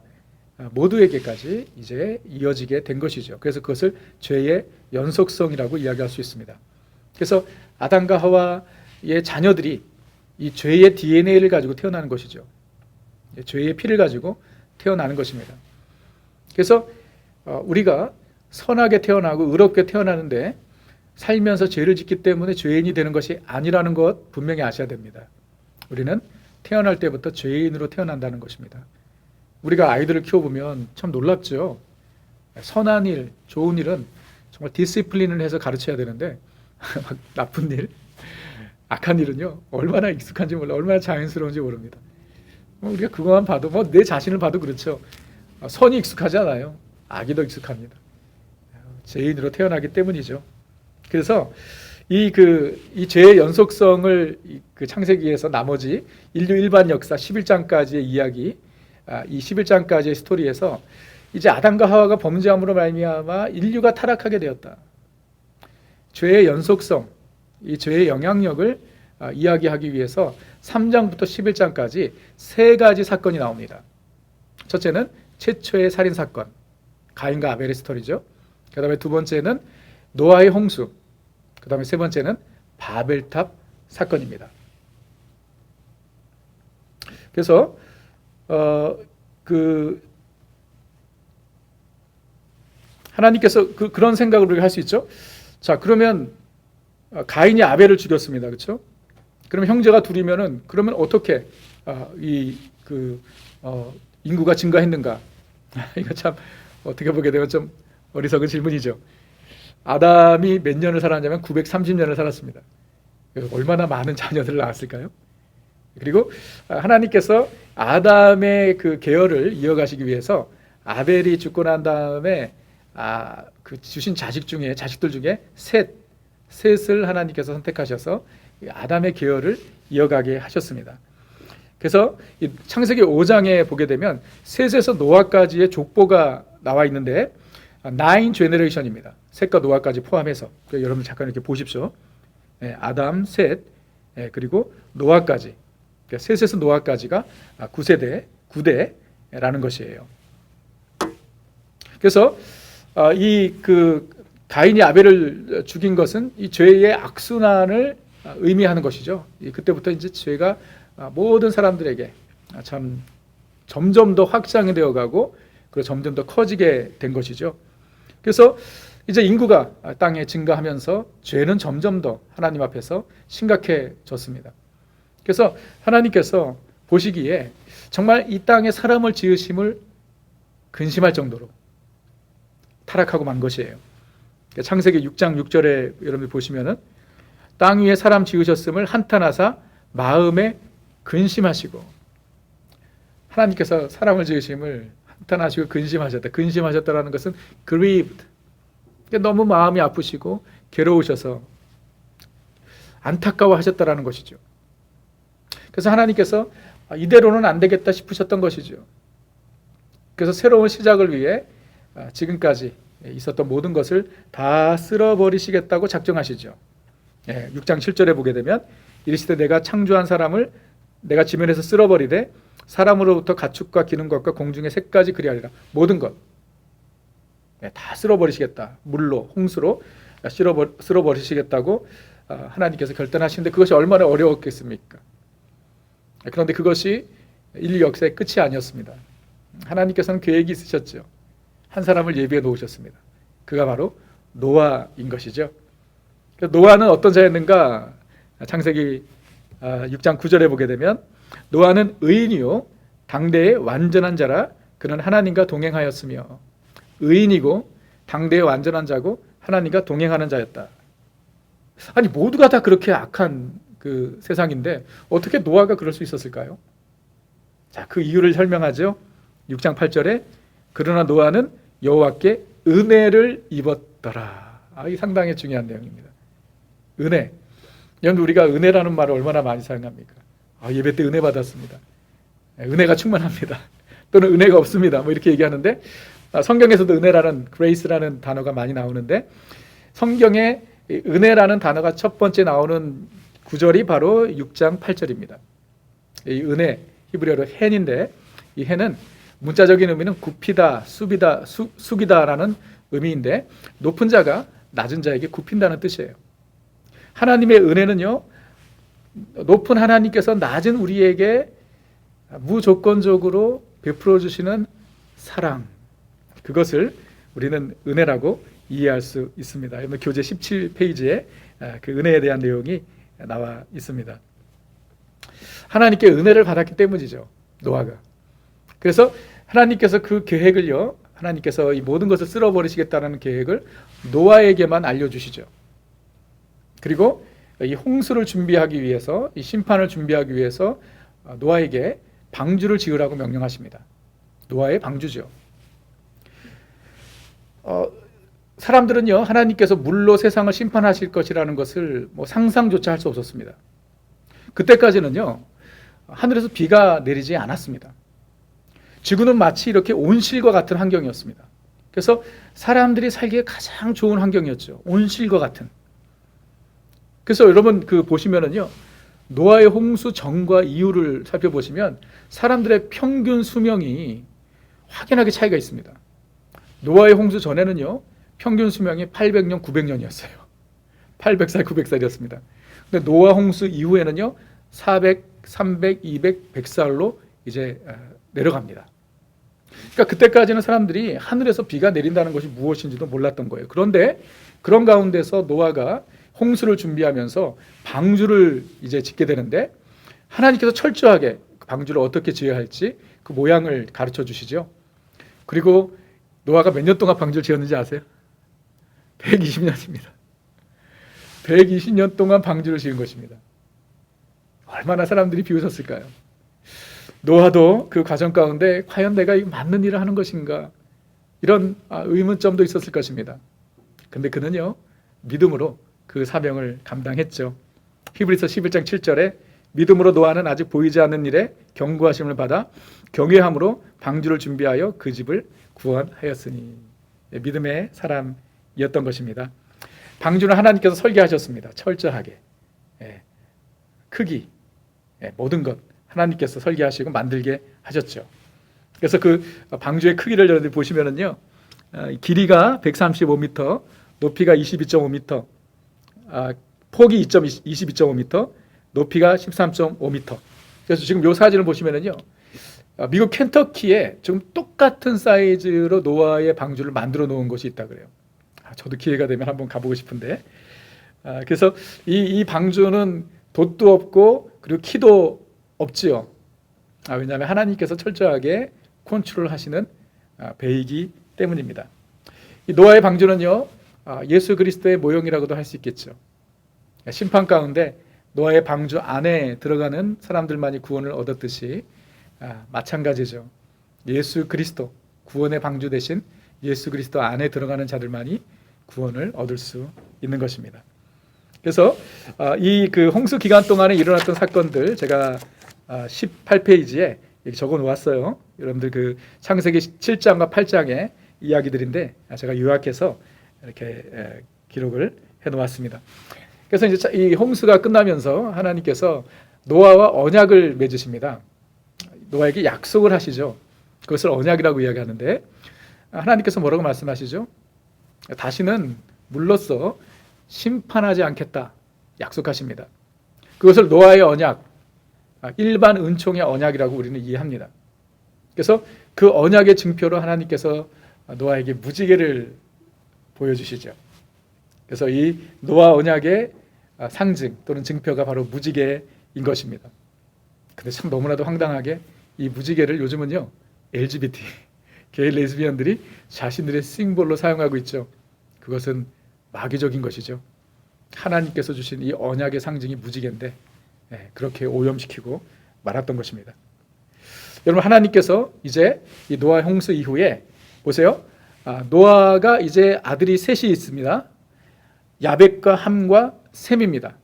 모두에게까지 이제 이어지게 된 것이죠. 그래서 그것을 죄의 연속성이라고 이야기할 수 있습니다. 그래서 아담과 하와의 자녀들이 이 죄의 DNA를 가지고 태어나는 것이죠. 죄의 피를 가지고 태어나는 것입니다. 그래서 우리가 선하게 태어나고 의롭게 태어나는데 살면서 죄를 짓기 때문에 죄인이 되는 것이 아니라는 것 분명히 아셔야 됩니다. 우리는 태어날 때부터 죄인으로 태어난다는 것입니다. 우리가 아이들을 키워보면 참 놀랍죠. 선한 일, 좋은 일은 정말 디시플린을 해서 가르쳐야 되는데 나쁜 일, 악한 일은요 얼마나 익숙한지 몰라, 얼마나 자연스러운지 모릅니다. 우리가 그것만 봐도 내 자신을 봐도 그렇죠. 선이 익숙하지 않아요. 악이 더 익숙합니다. 죄인으로 태어나기 때문이죠. 그래서 이 죄의 연속성을 그 창세기에서 나머지 인류 일반 역사 11장까지의 이야기, 이 11장까지의 스토리에서 이제 아담과 하와가 범죄함으로 말미암아 인류가 타락하게 되었다. 죄의 연속성, 이 죄의 영향력을 이야기하기 위해서 3장부터 11장까지 세 가지 사건이 나옵니다. 첫째는 최초의 살인 사건, 가인과 아벨의 스토리죠. 그 다음에 두 번째는 노아의 홍수, 그 다음에 세 번째는 바벨탑 사건입니다. 그래서 하나님께서 그런 생각을 우리가 할 수 있죠. 자, 그러면 가인이 아벨을 죽였습니다. 그렇죠? 그러면 형제가 둘이면은 그러면 어떻게 인구가 증가했는가? 이거 참 어떻게 보게 되면 좀 어리석은 질문이죠. 아담이 몇 년을 살았냐면 930년을 살았습니다. 그래서 얼마나 많은 자녀들을 낳았을까요? 그리고 하나님께서 아담의 그 계열을 이어가시기 위해서 아벨이 죽고 난 다음에 그 주신 자식들 중에 셋을 하나님께서 선택하셔서 아담의 계열을 이어가게 하셨습니다. 그래서 창세기 5장에 보게 되면 셋에서 노아까지의 족보가 나와 있는데 9 제너레이션입니다. 셋과 노아까지 포함해서. 여러분 잠깐 이렇게 보십시오. 아담, 셋, 그리고 노아까지. 그러니까 셋에서 노아까지가 9대라는 것이에요. 그래서 가인이 아벨을 죽인 것은 이 죄의 악순환을 의미하는 것이죠. 그때부터 이제 죄가 모든 사람들에게 참 점점 더 확장이 되어가고 그리고 점점 더 커지게 된 것이죠. 그래서 이제 인구가 땅에 증가하면서 죄는 점점 더 하나님 앞에서 심각해졌습니다. 그래서 하나님께서 보시기에 정말 이 땅에 사람을 지으심을 근심할 정도로 타락하고 만 것이에요. 창세기 6장 6절에 여러분들 보시면은 땅 위에 사람 지으셨음을 한탄하사 마음에 근심하시고, 하나님께서 사람을 지으심을 한탄하시고 근심하셨다. 근심하셨다라는 것은 grieved. 너무 마음이 아프시고 괴로우셔서 안타까워하셨다라는 것이죠. 그래서 하나님께서 이대로는 안 되겠다 싶으셨던 것이죠. 그래서 새로운 시작을 위해 지금까지 있었던 모든 것을 다 쓸어버리시겠다고 작정하시죠. 6장 7절에 보게 되면 이르시되 내가 창조한 사람을 내가 지면에서 쓸어버리되 사람으로부터 가축과 기는 것과 공중의 새까지 그리하리라. 모든 것 다 쓸어버리시겠다. 물로, 홍수로 쓸어버리시겠다고 하나님께서 결단하시는데 그것이 얼마나 어려웠겠습니까? 그런데 그것이 인류 역사의 끝이 아니었습니다. 하나님께서는 계획이 있으셨죠. 한 사람을 예비해 놓으셨습니다. 그가 바로 노아인 것이죠. 노아는 어떤 자였는가? 창세기 6장 9절에 보게 되면 노아는 의인이요 당대의 완전한 자라 그는 하나님과 동행하였으며, 의인이고 당대의 완전한 자고 하나님과 동행하는 자였다. 아니 모두가 다 그렇게 악한 그 세상인데 어떻게 노아가 그럴 수 있었을까요? 자, 그 이유를 설명하죠. 6장 8절에 그러나 노아는 여호와께 은혜를 입었더라. 이게 상당히 중요한 내용입니다. 은혜. 여러분 우리가 은혜라는 말을 얼마나 많이 사용합니까? 예배 때 은혜 받았습니다. 은혜가 충만합니다. 또는 은혜가 없습니다. 뭐 이렇게 얘기하는데 성경에서도 은혜라는 grace라는 단어가 많이 나오는데 성경에 은혜라는 단어가 첫 번째 나오는 구절이 바로 6장 8절입니다. 이 은혜 히브리어로 헨인데 이 헨은 문자적인 의미는 굽히다, 숙이다라는 의미인데 높은 자가 낮은 자에게 굽힌다는 뜻이에요. 하나님의 은혜는요, 높은 하나님께서 낮은 우리에게 무조건적으로 베풀어 주시는 사랑, 그것을 우리는 은혜라고 이해할 수 있습니다. 교재 17페이지에 그 은혜에 대한 내용이 나와 있습니다. 하나님께 은혜를 받았기 때문이죠, 노아가. 그래서 하나님께서 그 계획을요, 하나님께서 이 모든 것을 쓸어버리시겠다는 계획을 노아에게만 알려주시죠. 그리고 이 홍수를 준비하기 위해서, 이 심판을 준비하기 위해서 노아에게 방주를 지으라고 명령하십니다. 노아의 방주죠. 사람들은요, 하나님께서 물로 세상을 심판하실 것이라는 것을 상상조차 할 수 없었습니다. 그때까지는요, 하늘에서 비가 내리지 않았습니다. 지구는 마치 이렇게 온실과 같은 환경이었습니다. 그래서 사람들이 살기에 가장 좋은 환경이었죠. 온실과 같은. 그래서 여러분 보시면은요, 노아의 홍수 전과 이후를 살펴보시면 사람들의 평균 수명이 확연하게 차이가 있습니다. 노아의 홍수 전에는요, 평균 수명이 800년, 900년이었어요. 800살, 900살이었습니다. 근데 노아 홍수 이후에는요, 400, 300, 200, 100살로 이제 내려갑니다. 그러니까 그때까지는 사람들이 하늘에서 비가 내린다는 것이 무엇인지도 몰랐던 거예요. 그런데 그런 가운데서 노아가 홍수를 준비하면서 방주를 이제 짓게 되는데, 하나님께서 철저하게 방주를 어떻게 지어야 할지 그 모양을 가르쳐 주시죠. 그리고 노아가 몇 년 동안 방주를 지었는지 아세요? 120년입니다. 120년 동안 방주를 지은 것입니다. 얼마나 사람들이 비웃었을까요? 노아도 그 과정 가운데 과연 내가 맞는 일을 하는 것인가, 이런 의문점도 있었을 것입니다. 근데 그는요, 믿음으로 그 사명을 감당했죠. 히브리서 11장 7절에 믿음으로 노아는 아직 보이지 않는 일에 경고하심을 받아 경외함으로 방주를 준비하여 그 집을 구원하였으니. 믿음의 사람이었던 것입니다. 방주는 하나님께서 설계하셨습니다. 철저하게. 크기, 모든 것 하나님께서 설계하시고 만들게 하셨죠. 그래서 그 방주의 크기를 여러분들 보시면은요, 길이가 135m, 높이가 22.5m, 폭이 22.5m, 높이가 13.5m. 그래서 지금 이 사진을 보시면은요, 미국 켄터키에 지금 똑같은 사이즈로 노아의 방주를 만들어 놓은 곳이 있다 그래요. 저도 기회가 되면 한번 가보고 싶은데, 그래서 이 방주는 돛도 없고 그리고 키도 없지요. 왜냐하면 하나님께서 철저하게 컨트롤 하시는 배이기 때문입니다. 이 노아의 방주는요, 예수 그리스도의 모형이라고도 할 수 있겠죠. 심판 가운데 노아의 방주 안에 들어가는 사람들만이 구원을 얻었듯이 마찬가지죠. 예수 그리스도, 구원의 방주 대신 예수 그리스도 안에 들어가는 자들만이 구원을 얻을 수 있는 것입니다. 그래서 이 홍수 기간 동안에 일어났던 사건들 제가 18페이지에 적어 놓았어요. 여러분들 창세기 7장과 8장의 이야기들인데 제가 요약해서 이렇게 기록을 해 놓았습니다. 그래서 이제 이 홍수가 끝나면서 하나님께서 노아와 언약을 맺으십니다. 노아에게 약속을 하시죠. 그것을 언약이라고 이야기하는데, 하나님께서 뭐라고 말씀하시죠? 다시는 물로써 심판하지 않겠다 약속하십니다. 그것을 노아의 언약, 일반 은총의 언약이라고 우리는 이해합니다. 그래서 그 언약의 증표로 하나님께서 노아에게 무지개를 보여주시죠. 그래서 이 노아 언약의 상징 또는 증표가 바로 무지개인 것입니다. 근데 참 너무나도 황당하게 이 무지개를 요즘은요, LGBT, 게이 레즈비언들이 자신들의 심볼로 사용하고 있죠. 그것은 마귀적인 것이죠. 하나님께서 주신 이 언약의 상징이 무지개인데 그렇게 오염시키고 말았던 것입니다. 여러분, 하나님께서 이제 이 노아 홍수 이후에 보세요. 노아가 이제 아들이 셋이 있습니다. 야벳과 함과 셈입니다.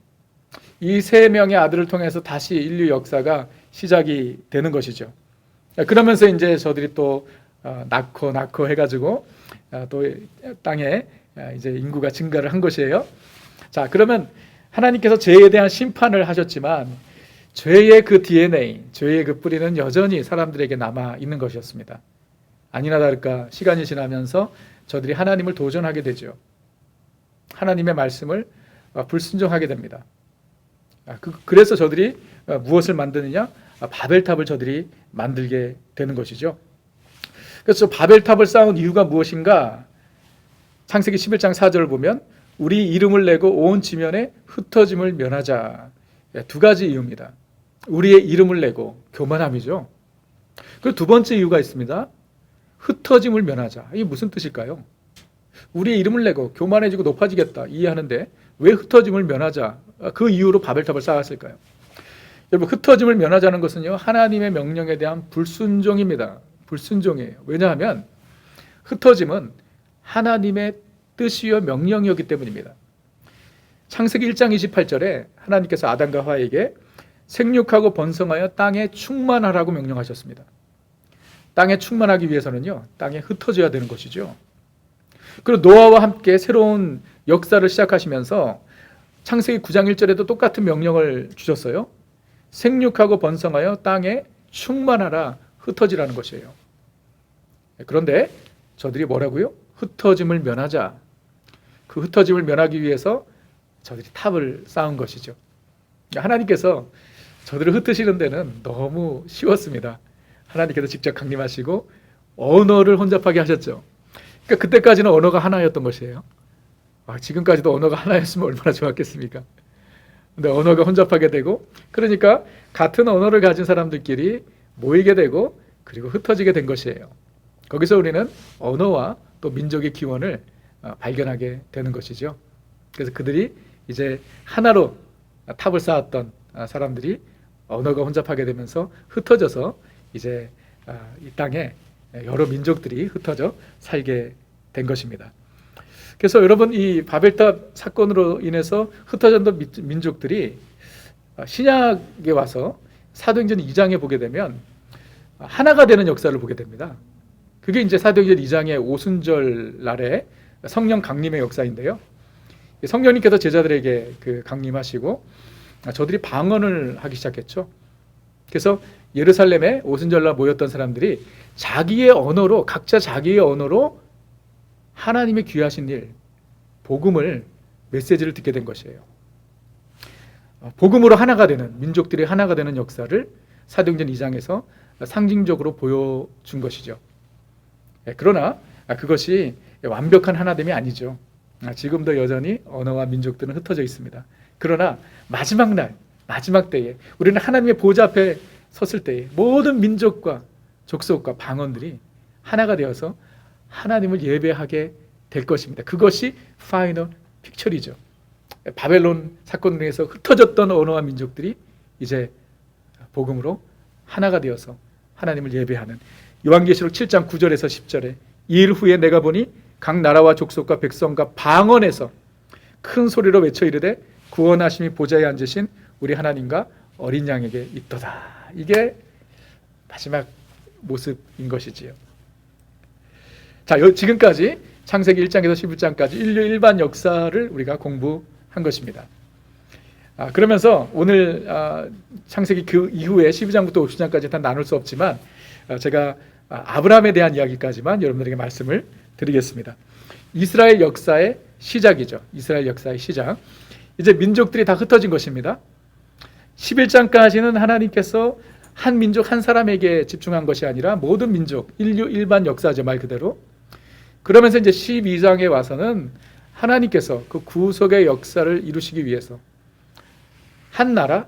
이 세 명의 아들을 통해서 다시 인류 역사가 시작이 되는 것이죠. 그러면서 이제 저들이 또 낳고 해가지고 또 땅에 이제 인구가 증가를 한 것이에요. 자, 그러면 하나님께서 죄에 대한 심판을 하셨지만 죄의 그 DNA, 죄의 그 뿌리는 여전히 사람들에게 남아 있는 것이었습니다. 아니나 다를까 시간이 지나면서 저들이 하나님을 도전하게 되죠. 하나님의 말씀을 불순종하게 됩니다. 그래서 저들이 무엇을 만드느냐? 바벨탑을 저들이 만들게 되는 것이죠. 그래서 바벨탑을 쌓은 이유가 무엇인가? 창세기 11장 4절을 보면 우리 이름을 내고 온 지면에 흩어짐을 면하자. 두 가지 이유입니다. 우리의 이름을 내고, 교만함이죠. 그리고 두 번째 이유가 있습니다. 흩어짐을 면하자. 이게 무슨 뜻일까요? 우리의 이름을 내고 교만해지고 높아지겠다 이해하는데 왜 흩어짐을 면하자? 그 이유로 바벨탑을 쌓았을까요? 여러분, 흩어짐을 면하자는 것은요, 하나님의 명령에 대한 불순종입니다. 불순종이에요. 왜냐하면 흩어짐은 하나님의 뜻이요 명령이었기 때문입니다. 창세기 1장 28절에 하나님께서 아담과 하와에게 생육하고 번성하여 땅에 충만하라고 명령하셨습니다. 땅에 충만하기 위해서는요, 땅에 흩어져야 되는 것이죠. 그리고 노아와 함께 새로운 역사를 시작하시면서 창세기 9장 1절에도 똑같은 명령을 주셨어요. 생육하고 번성하여 땅에 충만하라, 흩어지라는 것이에요. 그런데 저들이 뭐라고요? 흩어짐을 면하자. 그 흩어짐을 면하기 위해서 저들이 탑을 쌓은 것이죠. 하나님께서 저들을 흩으시는 데는 너무 쉬웠습니다. 하나님께서 직접 강림하시고 언어를 혼잡하게 하셨죠. 그러니까 그때까지는 언어가 하나였던 것이에요. 지금까지도 언어가 하나였으면 얼마나 좋았겠습니까? 근데 언어가 혼잡하게 되고, 그러니까 같은 언어를 가진 사람들끼리 모이게 되고 그리고 흩어지게 된 것이에요. 거기서 우리는 언어와 또 민족의 기원을 발견하게 되는 것이죠. 그래서 그들이 이제 하나로 탑을 쌓았던 사람들이 언어가 혼잡하게 되면서 흩어져서 이제 이 땅에 여러 민족들이 흩어져 살게 된 것입니다. 그래서 여러분, 이 바벨탑 사건으로 인해서 흩어졌던 민족들이 신약에 와서 사도행전 2장에 보게 되면 하나가 되는 역사를 보게 됩니다. 그게 이제 사도행전 2장의 오순절 날에 성령 강림의 역사인데요. 성령님께서 제자들에게 강림하시고 저들이 방언을 하기 시작했죠. 그래서 예루살렘에 오순절날 모였던 사람들이 자기의 언어로, 각자 자기의 언어로 하나님의 귀하신 일, 복음을, 메시지를 듣게 된 것이에요. 복음으로 하나가 되는, 민족들이 하나가 되는 역사를 사도행전 2장에서 상징적으로 보여준 것이죠. 그러나 그것이 완벽한 하나됨이 아니죠. 지금도 여전히 언어와 민족들은 흩어져 있습니다. 그러나 마지막 날, 마지막 때에 우리는 하나님의 보좌 앞에 섰을 때에 모든 민족과 족속과 방언들이 하나가 되어서 하나님을 예배하게 될 것입니다. 그것이 파이널 픽처리죠. 바벨론 사건으로 해서 흩어졌던 언어와 민족들이 이제 복음으로 하나가 되어서 하나님을 예배하는, 요한계시록 7장 9절에서 10절에 이일 후에 내가 보니 각 나라와 족속과 백성과 방언에서 큰 소리로 외쳐 이르되 구원하심이 보좌에 앉으신 우리 하나님과 어린 양에게 있도다. 이게 마지막 모습인 것이지요. 자, 지금까지 창세기 1장에서 11장까지 인류 일반 역사를 우리가 공부한 것입니다. 그러면서 오늘 창세기 그 이후에 12장부터 50장까지 다 나눌 수 없지만 제가 아브라함에 대한 이야기까지만 여러분들에게 말씀을 드리겠습니다. 이스라엘 역사의 시작이죠. 이스라엘 역사의 시작. 이제 민족들이 다 흩어진 것입니다. 11장까지는 하나님께서 한 민족 한 사람에게 집중한 것이 아니라 모든 민족, 인류 일반 역사죠, 말 그대로. 그러면서 이제 12장에 와서는 하나님께서 그 구속의 역사를 이루시기 위해서 한 나라,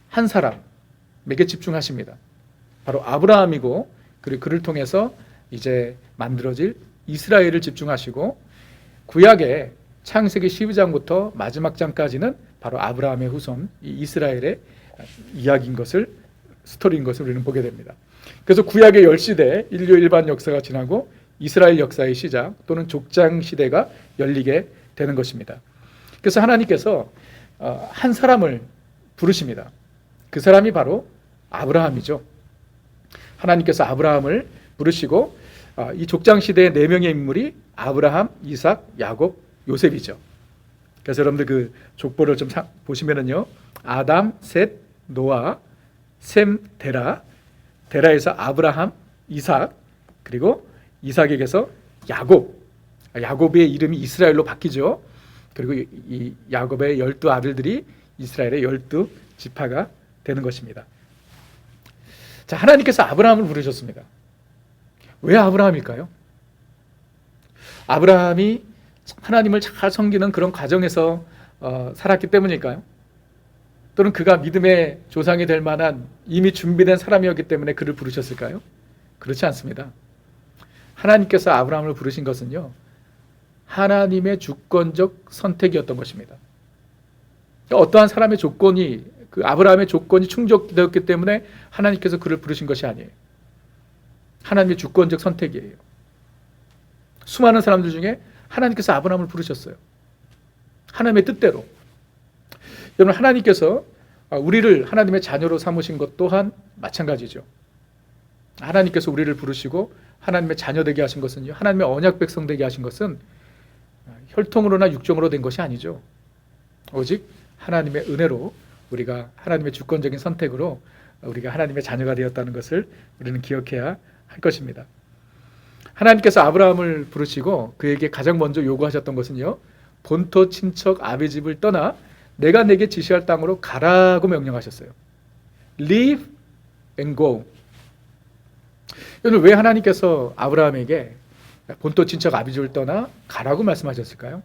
한 사람에게 집중하십니다. 바로 아브라함이고, 그리고 그를 통해서 이제 만들어질 이스라엘을 집중하시고, 구약의 창세기 12장부터 마지막 장까지는 바로 아브라함의 후손, 이 이스라엘의 이야기인 것을, 스토리인 것을 우리는 보게 됩니다. 그래서 구약의 10시대, 인류 일반 역사가 지나고 이스라엘 역사의 시작 또는 족장 시대가 열리게 되는 것입니다. 그래서 하나님께서 한 사람을 부르십니다. 그 사람이 바로 아브라함이죠. 하나님께서 아브라함을 부르시고 이 족장 시대의 4명의 인물이 아브라함, 이삭, 야곱, 요셉이죠. 그래서 여러분들 그 족보를 좀 보시면은요, 아담, 셋, 노아, 셈, 데라에서 아브라함, 이삭, 그리고 이삭에게서 야곱의 이름이 이스라엘로 바뀌죠. 그리고 이 야곱의 12 아들들이 이스라엘의 12지파가 되는 것입니다. 자, 하나님께서 아브라함을 부르셨습니다. 왜 아브라함일까요? 아브라함이 하나님을 잘 섬기는 그런 과정에서 살았기 때문일까요? 또는 그가 믿음의 조상이 될 만한 이미 준비된 사람이었기 때문에 그를 부르셨을까요? 그렇지 않습니다. 하나님께서 아브라함을 부르신 것은요, 하나님의 주권적 선택이었던 것입니다. 어떠한 사람의 조건이, 그 아브라함의 조건이 충족되었기 때문에 하나님께서 그를 부르신 것이 아니에요. 하나님의 주권적 선택이에요. 수많은 사람들 중에 하나님께서 아브라함을 부르셨어요. 하나님의 뜻대로. 여러분, 하나님께서 우리를 하나님의 자녀로 삼으신 것 또한 마찬가지죠. 하나님께서 우리를 부르시고 하나님의 자녀 되게 하신 것은요, 하나님의 언약 백성 되게 하신 것은 혈통으로나 육정으로 된 것이 아니죠. 오직 하나님의 은혜로 우리가 하나님의 주권적인 선택으로 우리가 하나님의 자녀가 되었다는 것을 우리는 기억해야 할 것입니다. 하나님께서 아브라함을 부르시고 그에게 가장 먼저 요구하셨던 것은요, 본토 친척 아비 집을 떠나 내가 내게 지시할 땅으로 가라고 명령하셨어요. Leave and go. 오늘 왜 하나님께서 아브라함에게 본토 친척 아비 집을 떠나 가라고 말씀하셨을까요?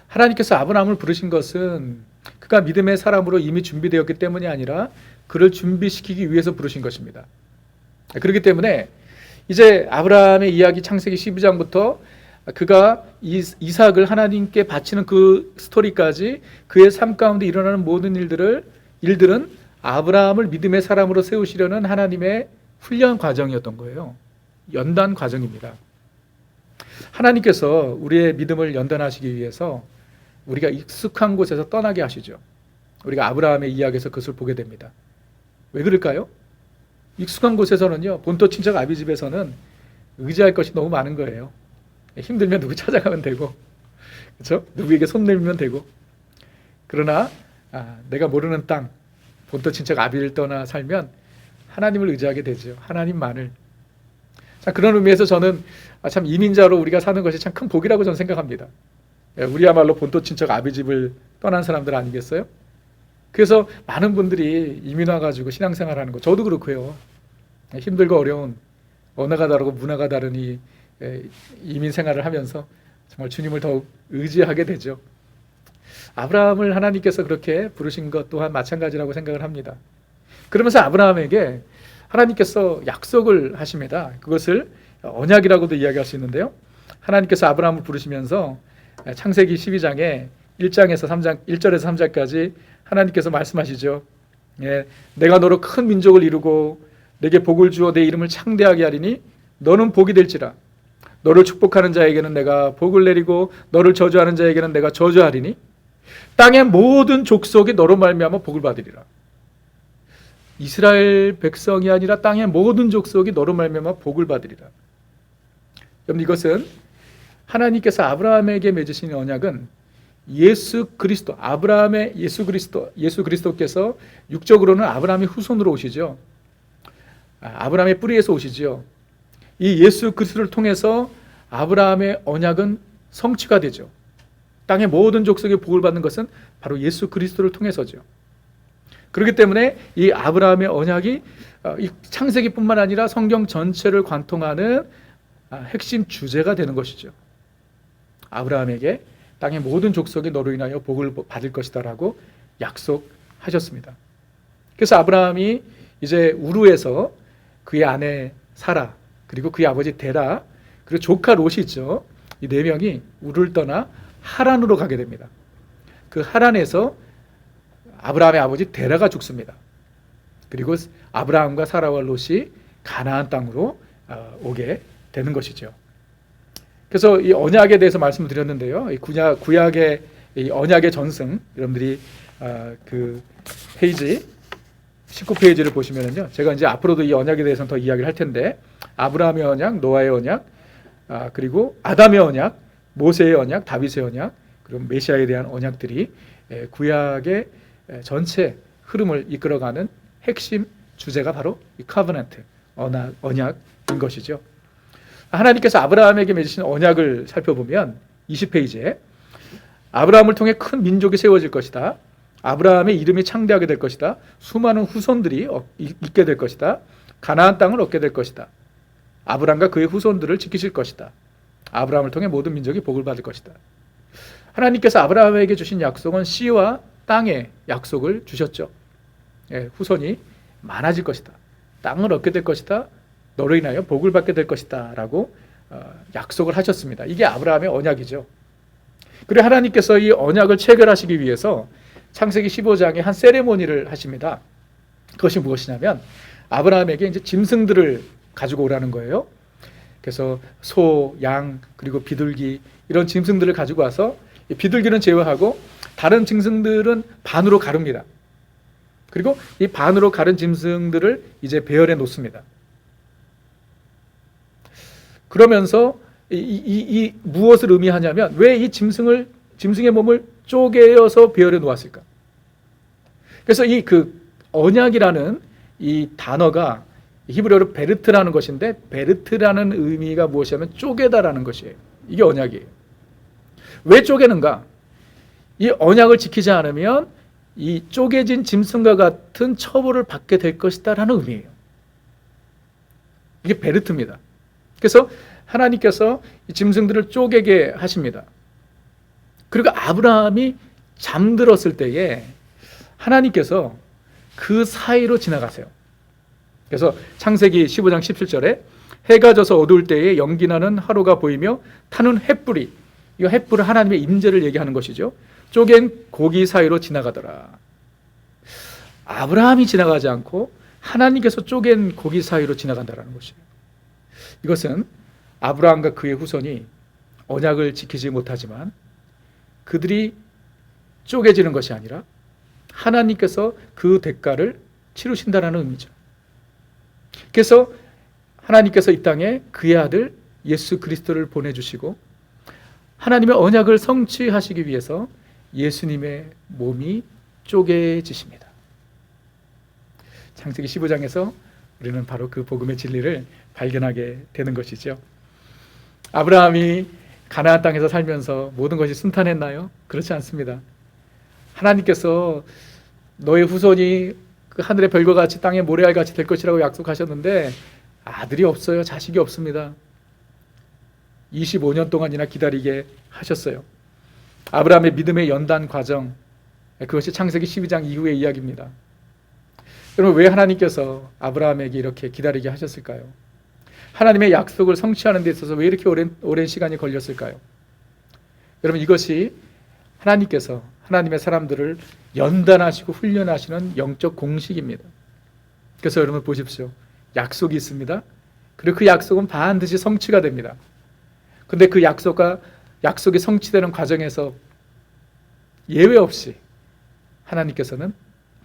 하나님께서 아브라함을 부르신 것은 그가 믿음의 사람으로 이미 준비되었기 때문이 아니라 그를 준비시키기 위해서 부르신 것입니다. 그렇기 때문에 이제 아브라함의 이야기 창세기 12장부터 그가 이삭을 하나님께 바치는 그 스토리까지 그의 삶 가운데 일어나는 모든 일들은 아브라함을 믿음의 사람으로 세우시려는 하나님의 훈련 과정이었던 거예요. 연단 과정입니다. 하나님께서 우리의 믿음을 연단하시기 위해서 우리가 익숙한 곳에서 떠나게 하시죠. 우리가 아브라함의 이야기에서 그것을 보게 됩니다. 왜 그럴까요? 익숙한 곳에서는요, 본토 친척 아비 집에서는 의지할 것이 너무 많은 거예요. 힘들면 누구 찾아가면 되고, 그렇죠? 누구에게 손 내밀면 되고. 그러나 내가 모르는 땅, 본토 친척 아비를 떠나 살면 하나님을 의지하게 되죠. 하나님만을. 자, 그런 의미에서 저는 참 이민자로 우리가 사는 것이 참 큰 복이라고 저는 생각합니다. 우리야말로 본토 친척 아비 집을 떠난 사람들 아니겠어요? 그래서 많은 분들이 이민 와가지고 신앙생활하는 거, 저도 그렇고요. 힘들고 어려운 언어가 다르고 문화가 다른 이 이민 생활을 하면서 정말 주님을 더욱 의지하게 되죠. 아브라함을 하나님께서 그렇게 부르신 것 또한 마찬가지라고 생각을 합니다. 그러면서 아브라함에게 하나님께서 약속을 하십니다. 그것을 언약이라고도 이야기할 수 있는데요. 하나님께서 아브라함을 부르시면서 창세기 12장에 1장에서 3장, 1절에서 3절까지 하나님께서 말씀하시죠. 내가 너로 큰 민족을 이루고 내게 복을 주어 내 이름을 창대하게 하리니 너는 복이 될지라. 너를 축복하는 자에게는 내가 복을 내리고 너를 저주하는 자에게는 내가 저주하리니 땅의 모든 족속이 너로 말미암아 복을 받으리라. 이스라엘 백성이 아니라 땅의 모든 족속이 너로 말미암아 복을 받으리라. 여러분, 이것은 하나님께서 아브라함에게 맺으신 언약은 예수 그리스도, 아브라함의 예수 그리스도께서 육적으로는 아브라함의 후손으로 오시죠. 아브라함의 뿌리에서 오시죠. 이 예수 그리스도를 통해서 아브라함의 언약은 성취가 되죠. 땅의 모든 족속이 복을 받는 것은 바로 예수 그리스도를 통해서죠. 그렇기 때문에 이 아브라함의 언약이 이 창세기뿐만 아니라 성경 전체를 관통하는 핵심 주제가 되는 것이죠. 아브라함에게 땅의 모든 족속이 너로 인하여 복을 받을 것이다 라고 약속하셨습니다. 그래서 아브라함이 이제 우르에서 그의 아내 사라, 그리고 그의 아버지 데라, 그리고 조카 롯이 있죠. 이 네 명이 우르를 떠나 하란으로 가게 됩니다. 그 하란에서 아브라함의 아버지 데라가 죽습니다. 그리고 아브라함과 사라와 롯이 가나안 땅으로 오게 되는 것이죠. 그래서 이 언약에 대해서 말씀을 드렸는데요. 이 구약의 이 언약의 전승, 여러분들이 그 페이지 19페이지를 보시면은요. 제가 이제 앞으로도 이 언약에 대해서는 더 이야기를 할 텐데, 아브라함의 언약, 노아의 언약, 그리고 아담의 언약, 모세의 언약, 다윗의 언약, 그리고 메시아에 대한 언약들이 구약의 전체 흐름을 이끌어가는 핵심 주제가 바로 이 커버넌트, 언약인 것이죠. 하나님께서 아브라함에게 맺으신 언약을 살펴보면 20페이지에 아브라함을 통해 큰 민족이 세워질 것이다. 아브라함의 이름이 창대하게 될 것이다. 수많은 후손들이 있게 될 것이다. 가나안 땅을 얻게 될 것이다. 아브라함과 그의 후손들을 지키실 것이다. 아브라함을 통해 모든 민족이 복을 받을 것이다. 하나님께서 아브라함에게 주신 약속은 씨와 땅의 약속을 주셨죠. 후손이 많아질 것이다. 땅을 얻게 될 것이다. 너로 인하여 복을 받게 될 것이다 라고 약속을 하셨습니다. 이게 아브라함의 언약이죠. 그리고 하나님께서 이 언약을 체결하시기 위해서 창세기 15장에 한 세레모니를 하십니다. 그것이 무엇이냐면 아브라함에게 이제 짐승들을 가지고 오라는 거예요. 그래서 소, 양, 그리고 비둘기 이런 짐승들을 가지고 와서 비둘기는 제외하고 다른 짐승들은 반으로 가릅니다. 그리고 이 반으로 가른 짐승들을 이제 배열해 놓습니다. 그러면서 이 무엇을 의미하냐면 왜 이 짐승의 몸을 쪼개어서 베어려 놓았을까? 그래서 이 언약이라는 이 단어가 히브리어로 베르트라는 것인데, 베르트라는 의미가 무엇이냐면 쪼개다라는 것이에요. 이게 언약이에요. 왜 쪼개는가? 이 언약을 지키지 않으면 이 쪼개진 짐승과 같은 처벌을 받게 될 것이다라는 의미예요. 이게 베르트입니다. 그래서 하나님께서 이 짐승들을 쪼개게 하십니다. 그리고 아브라함이 잠들었을 때에 하나님께서 그 사이로 지나가세요. 그래서 창세기 15장 17절에 해가 져서 어두울 때에 연기나는 하루가 보이며 타는 횃불이, 이 횃불은 하나님의 임재를 얘기하는 것이죠. 쪼갠 고기 사이로 지나가더라. 아브라함이 지나가지 않고 하나님께서 쪼갠 고기 사이로 지나간다는 것이에요. 이것은 아브라함과 그의 후손이 언약을 지키지 못하지만 그들이 쪼개지는 것이 아니라 하나님께서 그 대가를 치르신다는 의미죠. 그래서 하나님께서 이 땅에 그의 아들 예수 그리스도를 보내주시고 하나님의 언약을 성취하시기 위해서 예수님의 몸이 쪼개지십니다. 창세기 15장에서 우리는 바로 그 복음의 진리를 발견하게 되는 것이죠. 아브라함이 가나안 땅에서 살면서 모든 것이 순탄했나요? 그렇지 않습니다. 하나님께서 너의 후손이 그 하늘의 별과 같이 땅의 모래알 같이 될 것이라고 약속하셨는데 아들이 없어요. 자식이 없습니다. 25년 동안이나 기다리게 하셨어요. 아브라함의 믿음의 연단 과정, 그것이 창세기 12장 이후의 이야기입니다. 여러분, 왜 하나님께서 아브라함에게 이렇게 기다리게 하셨을까요? 하나님의 약속을 성취하는 데 있어서 왜 이렇게 오랜 시간이 걸렸을까요? 여러분, 이것이 하나님께서 하나님의 사람들을 연단하시고 훈련하시는 영적 공식입니다. 그래서 여러분 보십시오. 약속이 있습니다. 그리고 그 약속은 반드시 성취가 됩니다. 그런데 그 약속이 성취되는 과정에서 예외 없이 하나님께서는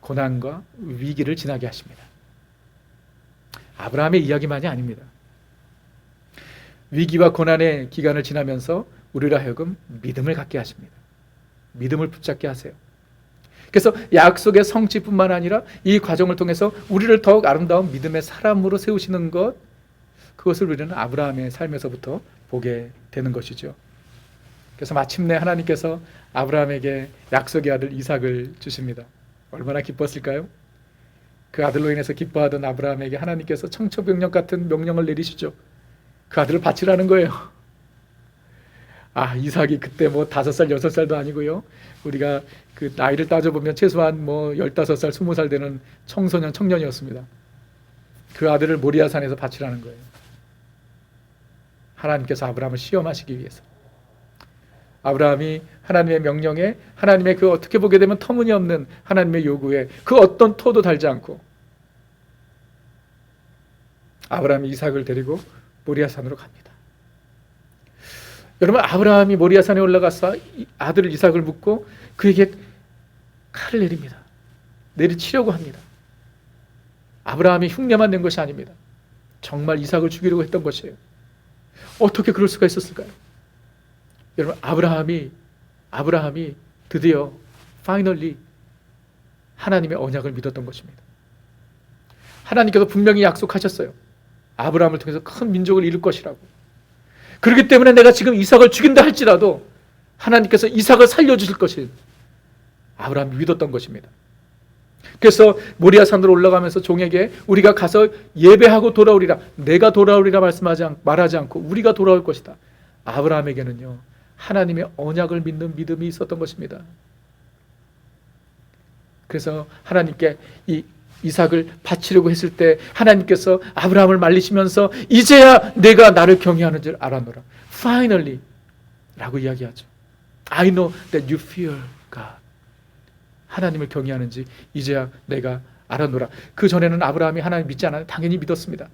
고난과 위기를 지나게 하십니다. 아브라함의 이야기만이 아닙니다. 위기와 고난의 기간을 지나면서 우리로 하여금 믿음을 갖게 하십니다. 믿음을 붙잡게 하세요. 그래서 약속의 성취뿐만 아니라 이 과정을 통해서 우리를 더욱 아름다운 믿음의 사람으로 세우시는 것, 그것을 우리는 아브라함의 삶에서부터 보게 되는 것이죠. 그래서 마침내 하나님께서 아브라함에게 약속의 아들 이삭을 주십니다. 얼마나 기뻤을까요? 그 아들로 인해서 기뻐하던 아브라함에게 하나님께서 청천벽력 같은 명령을 내리시죠. 그 아들을 바치라는 거예요. 이삭이 그때 5살, 6살도 아니고요. 우리가 그 나이를 따져보면 최소한 15살, 20살 되는 청소년, 청년이었습니다. 그 아들을 모리아산에서 바치라는 거예요. 하나님께서 아브라함을 시험하시기 위해서. 아브라함이 하나님의 명령에, 하나님의 그 어떻게 보게 되면 터무니없는 하나님의 요구에 그 어떤 토도 달지 않고 아브라함이 이삭을 데리고 모리아산으로 갑니다. 여러분, 아브라함이 모리아산에 올라가서 아들 이삭을 묻고 그에게 칼을 내립니다. 내리치려고 합니다. 아브라함이 흉내만 낸 것이 아닙니다. 정말 이삭을 죽이려고 했던 것이에요. 어떻게 그럴 수가 있었을까요? 여러분, 아브라함이 드디어 파이널리 하나님의 언약을 믿었던 것입니다. 하나님께서 분명히 약속하셨어요. 아브라함을 통해서 큰 민족을 이룰 것이라고. 그렇기 때문에 내가 지금 이삭을 죽인다 할지라도 하나님께서 이삭을 살려주실 것을 아브라함이 믿었던 것입니다. 그래서 모리아산으로 올라가면서 종에게 우리가 가서 예배하고 돌아오리라, 내가 돌아오리라 말하지 않고 우리가 돌아올 것이다. 아브라함에게는요, 하나님의 언약을 믿는 믿음이 있었던 것입니다. 그래서 하나님께 이 이삭을 바치려고 했을 때 하나님께서 아브라함을 말리시면서 이제야 내가 나를 경외하는 줄 알았노라. Finally 라고 이야기하죠. I know that you fear God. 하나님을 경외하는지 이제야 내가 알았노라. 그 전에는 아브라함이 하나님 믿지 않아요? 당연히 믿었습니다.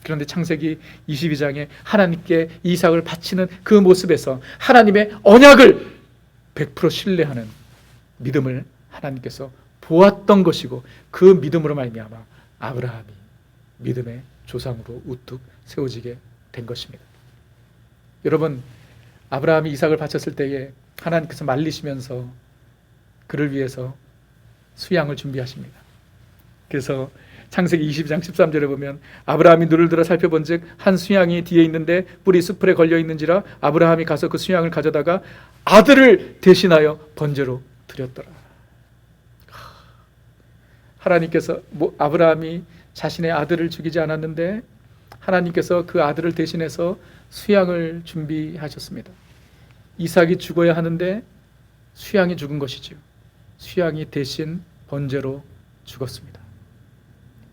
그런데 창세기 22장에 하나님께 이삭을 바치는 그 모습에서 하나님의 언약을 100% 신뢰하는 믿음을 하나님께서 보았던 것이고, 그 믿음으로 말미암아 아브라함이 믿음의 조상으로 우뚝 세워지게 된 것입니다. 여러분, 아브라함이 이삭을 바쳤을 때에 하나님께서 말리시면서 그를 위해서 수양을 준비하십니다. 그래서 창세기 22장 13절에 보면 아브라함이 눈을 들어 살펴본즉 한 수양이 뒤에 있는데 뿔이 수풀에 걸려 있는지라 아브라함이 가서 그 수양을 가져다가 아들을 대신하여 번제로 드렸더라. 하나님께서 아브라함이 자신의 아들을 죽이지 않았는데 하나님께서 그 아들을 대신해서 수양을 준비하셨습니다. 이삭이 죽어야 하는데 수양이 죽은 것이지요. 수양이 대신 번제로 죽었습니다.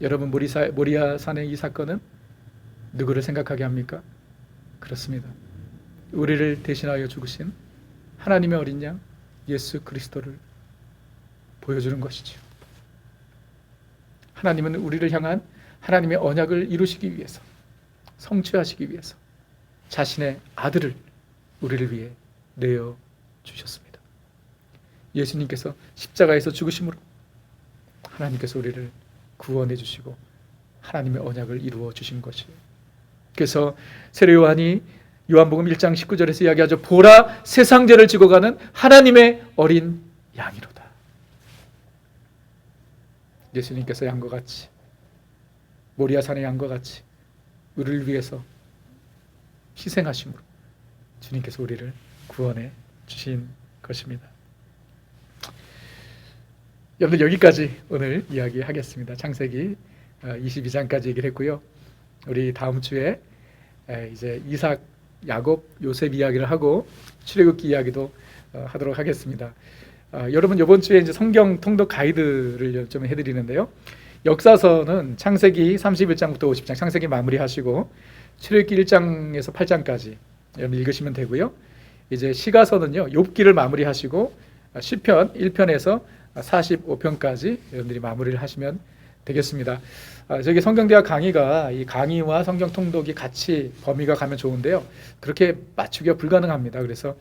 여러분, 모리아 산의 이 사건은 누구를 생각하게 합니까? 그렇습니다. 우리를 대신하여 죽으신 하나님의 어린 양 예수 그리스도를 보여주는 것이죠. 하나님은 우리를 향한 하나님의 언약을 이루시기 위해서, 성취하시기 위해서 자신의 아들을 우리를 위해 내어 주셨습니다. 예수님께서 십자가에서 죽으심으로 하나님께서 우리를 구원해 주시고 하나님의 언약을 이루어 주신 것이에요. 그래서 세례 요한이 요한복음 1장 19절에서 이야기하죠. 보라, 세상 죄를 지고 가는 하나님의 어린 양이로다. 예수님께서 양과 같이, 모리아산의 양과 같이 우리를 위해서 희생하심으로 주님께서 우리를 구원해 주신 것입니다. 여러분, 여기까지 오늘 이야기하겠습니다. 창세기 22장까지 얘기를 했고요. 우리 다음 주에 이제 이삭, 야곱, 요셉 이야기를 하고 출애굽기 이야기도 하도록 하겠습니다. 여러분, 이번 주에 이제 성경 통독 가이드를 좀 해드리는데요. 역사서는 창세기 31장부터 50장, 창세기 마무리하시고 출애굽기 1장에서 8장까지 여러분 읽으시면 되고요. 이제 시가서는요, 욥기를 마무리하시고 시편 1편에서 45편까지 여러분들이 마무리를 하시면 되겠습니다. 저기 성경대학 강의가 이 강의와 성경 통독이 같이 범위가 가면 좋은데요. 그렇게 맞추기가 불가능합니다. 그래서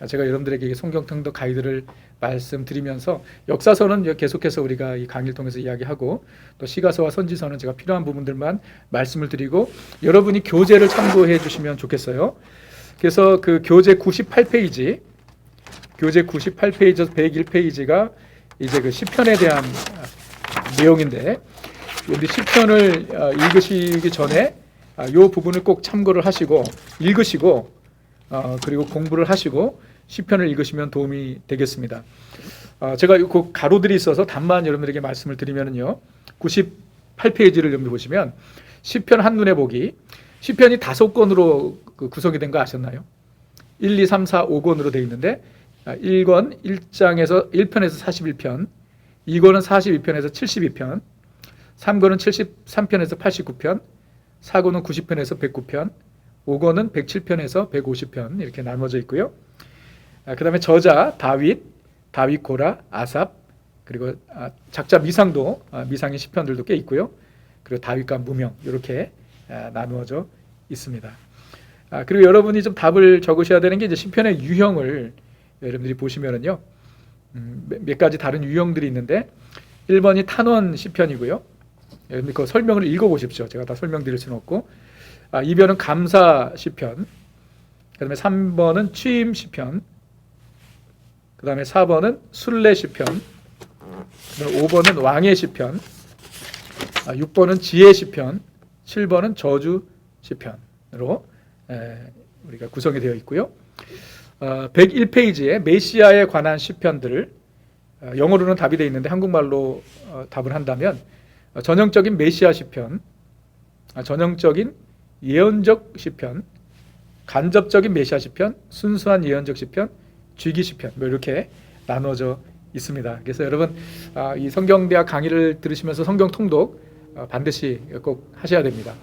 제가 여러분들에게 성경 통독 가이드를 말씀드리면서 역사서는 계속해서 우리가 이 강의를 통해서 이야기하고 또 시가서와 선지서는 제가 필요한 부분들만 말씀을 드리고 여러분이 교재를 참고해 주시면 좋겠어요. 그래서 그 교재 98페이지, 교재 98페이지에서 101페이지가 이제 그 시편에 대한 내용인데, 우리 시편을 읽으시기 전에 이 부분을 꼭 참고를 하시고 읽으시고 그리고 공부를 하시고 시편을 읽으시면 도움이 되겠습니다. 제가 그 가로들이 있어서 답만 여러분들에게 말씀을 드리면요, 98페이지를 여러분 보시면 시편 한눈에 보기, 시편이 5권으로 구성이 된 거 아셨나요? 1, 2, 3, 4, 5권으로 되어 있는데 1권 1장에서 1편에서 41편, 2권은 42편에서 72편, 3권은 73편에서 89편, 4권은 90편에서 109편, 5권은 107편에서 150편 이렇게 나눠져 있고요. 그 다음에 저자 다윗 고라, 아삽, 그리고 작자 미상도 미상의 시편들도 꽤 있고요. 그리고 다윗과 무명 이렇게 나누어져 있습니다. 그리고 여러분이 좀 답을 적으셔야 되는 게 이제 시편의 유형을 여러분들이 보시면은요, 몇 가지 다른 유형들이 있는데 1번이 탄원 시편이고요. 여러분들 그 설명을 읽어보십시오. 제가 다 설명드릴 수는 없고. 2번은 감사 시편, 그 다음에 3번은 취임 시편, 그 다음에 4번은 순례 시편, 그 다음에 5번은 왕의 시편, 6번은 지혜 시편, 7번은 저주 시편으로 우리가 구성이 되어 있고요. 101페이지에 메시아에 관한 시편들을 영어로는 답이 되어 있는데 한국말로 답을 한다면 전형적인 메시아 시편, 전형적인 예언적 시편, 간접적인 메시아 시편, 순수한 예언적 시편, 주기 시편 뭐 이렇게 나눠져 있습니다. 그래서 여러분 이 성경대학 강의를 들으시면서 성경 통독 반드시 꼭 하셔야 됩니다.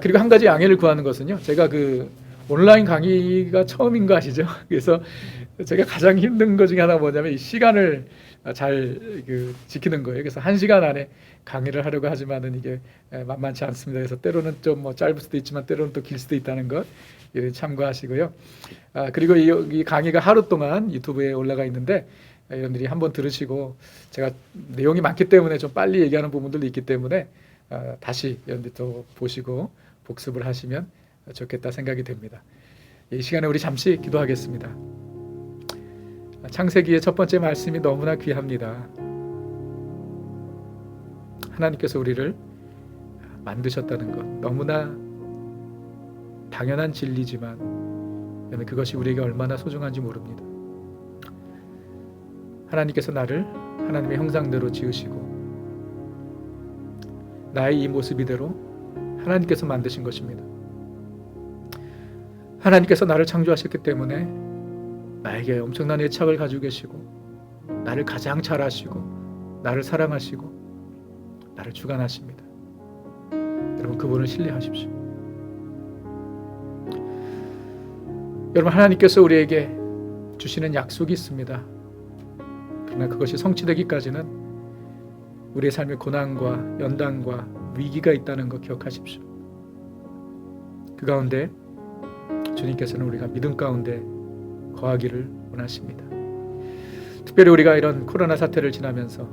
그리고 한 가지 양해를 구하는 것은요, 제가 그 온라인 강의가 처음인 거 아시죠? 그래서 제가 가장 힘든 것 중에 하나가 뭐냐면 이 시간을 잘 지키는 거예요. 그래서 1시간 안에 강의를 하려고 하지만은 이게 만만치 않습니다. 그래서 때로는 좀 뭐 짧을 수도 있지만 때로는 또 길 수도 있다는 것 참고하시고요. 그리고 이 강의가 하루 동안 유튜브에 올라가 있는데 여러분들이 한번 들으시고, 제가 내용이 많기 때문에 좀 빨리 얘기하는 부분들도 있기 때문에 다시 여러분들 또 보시고 복습을 하시면 좋겠다 생각이 됩니다. 이 시간에 우리 잠시 기도하겠습니다. 창세기의 첫 번째 말씀이 너무나 귀합니다. 하나님께서 우리를 만드셨다는 것, 너무나 당연한 진리지만 저는 그것이 우리에게 얼마나 소중한지 모릅니다. 하나님께서 나를 하나님의 형상대로 지으시고 나의 이 모습 이대로 하나님께서 만드신 것입니다. 하나님께서 나를 창조하셨기 때문에 나에게 엄청난 애착을 가지고 계시고 나를 가장 잘 아시고 나를 사랑하시고 나를 주관하십니다. 여러분 그분을 신뢰하십시오. 여러분 하나님께서 우리에게 주시는 약속이 있습니다. 그러나 그것이 성취되기까지는 우리의 삶에 고난과 연단과 위기가 있다는 것 기억하십시오. 그 가운데 주님께서는 우리가 믿음 가운데 거하기를 원하십니다. 특별히 우리가 이런 코로나 사태를 지나면서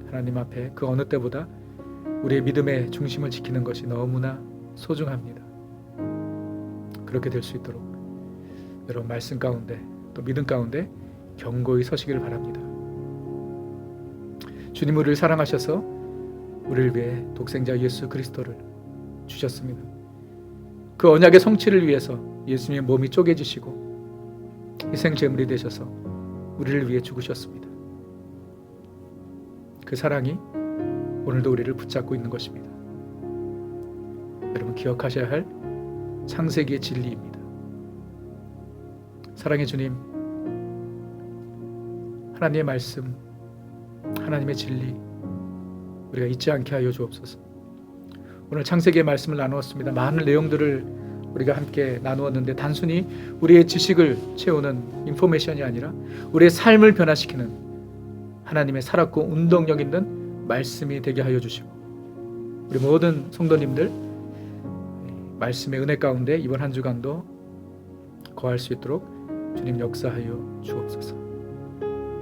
하나님 앞에 그 어느 때보다 우리의 믿음의 중심을 지키는 것이 너무나 소중합니다. 그렇게 될 수 있도록 여러분 말씀 가운데 또 믿음 가운데 견고히 서시기를 바랍니다. 주님 우리를 사랑하셔서 우리를 위해 독생자 예수 그리스도를 주셨습니다. 그 언약의 성취를 위해서 예수님의 몸이 쪼개지시고 희생제물이 되셔서 우리를 위해 죽으셨습니다. 그 사랑이 오늘도 우리를 붙잡고 있는 것입니다. 여러분 기억하셔야 할 창세기의 진리입니다. 사랑의 주님, 하나님의 말씀, 하나님의 진리 우리가 잊지 않게 하여 주옵소서. 오늘 창세기의 말씀을 나누었습니다. 많은 내용들을 우리가 함께 나누었는데 단순히 우리의 지식을 채우는 인포메이션이 아니라 우리의 삶을 변화시키는 하나님의 살았고 운동력 있는 말씀이 되게 하여 주시고 우리 모든 성도님들 말씀의 은혜 가운데 이번 한 주간도 거할 수 있도록 주님 역사하여 주옵소서.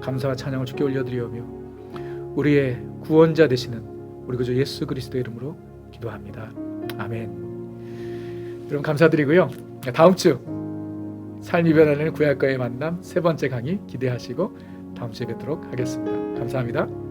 감사와 찬양을 주께 올려드리오며 우리의 구원자 되시는 우리 구주 예수 그리스도의 이름으로 기도합니다. 아멘. 여러분 감사드리고요. 다음 주 삶이 변하는 구약과의 만남 세 번째 강의 기대하시고 다음 주에 뵙도록 하겠습니다. 감사합니다.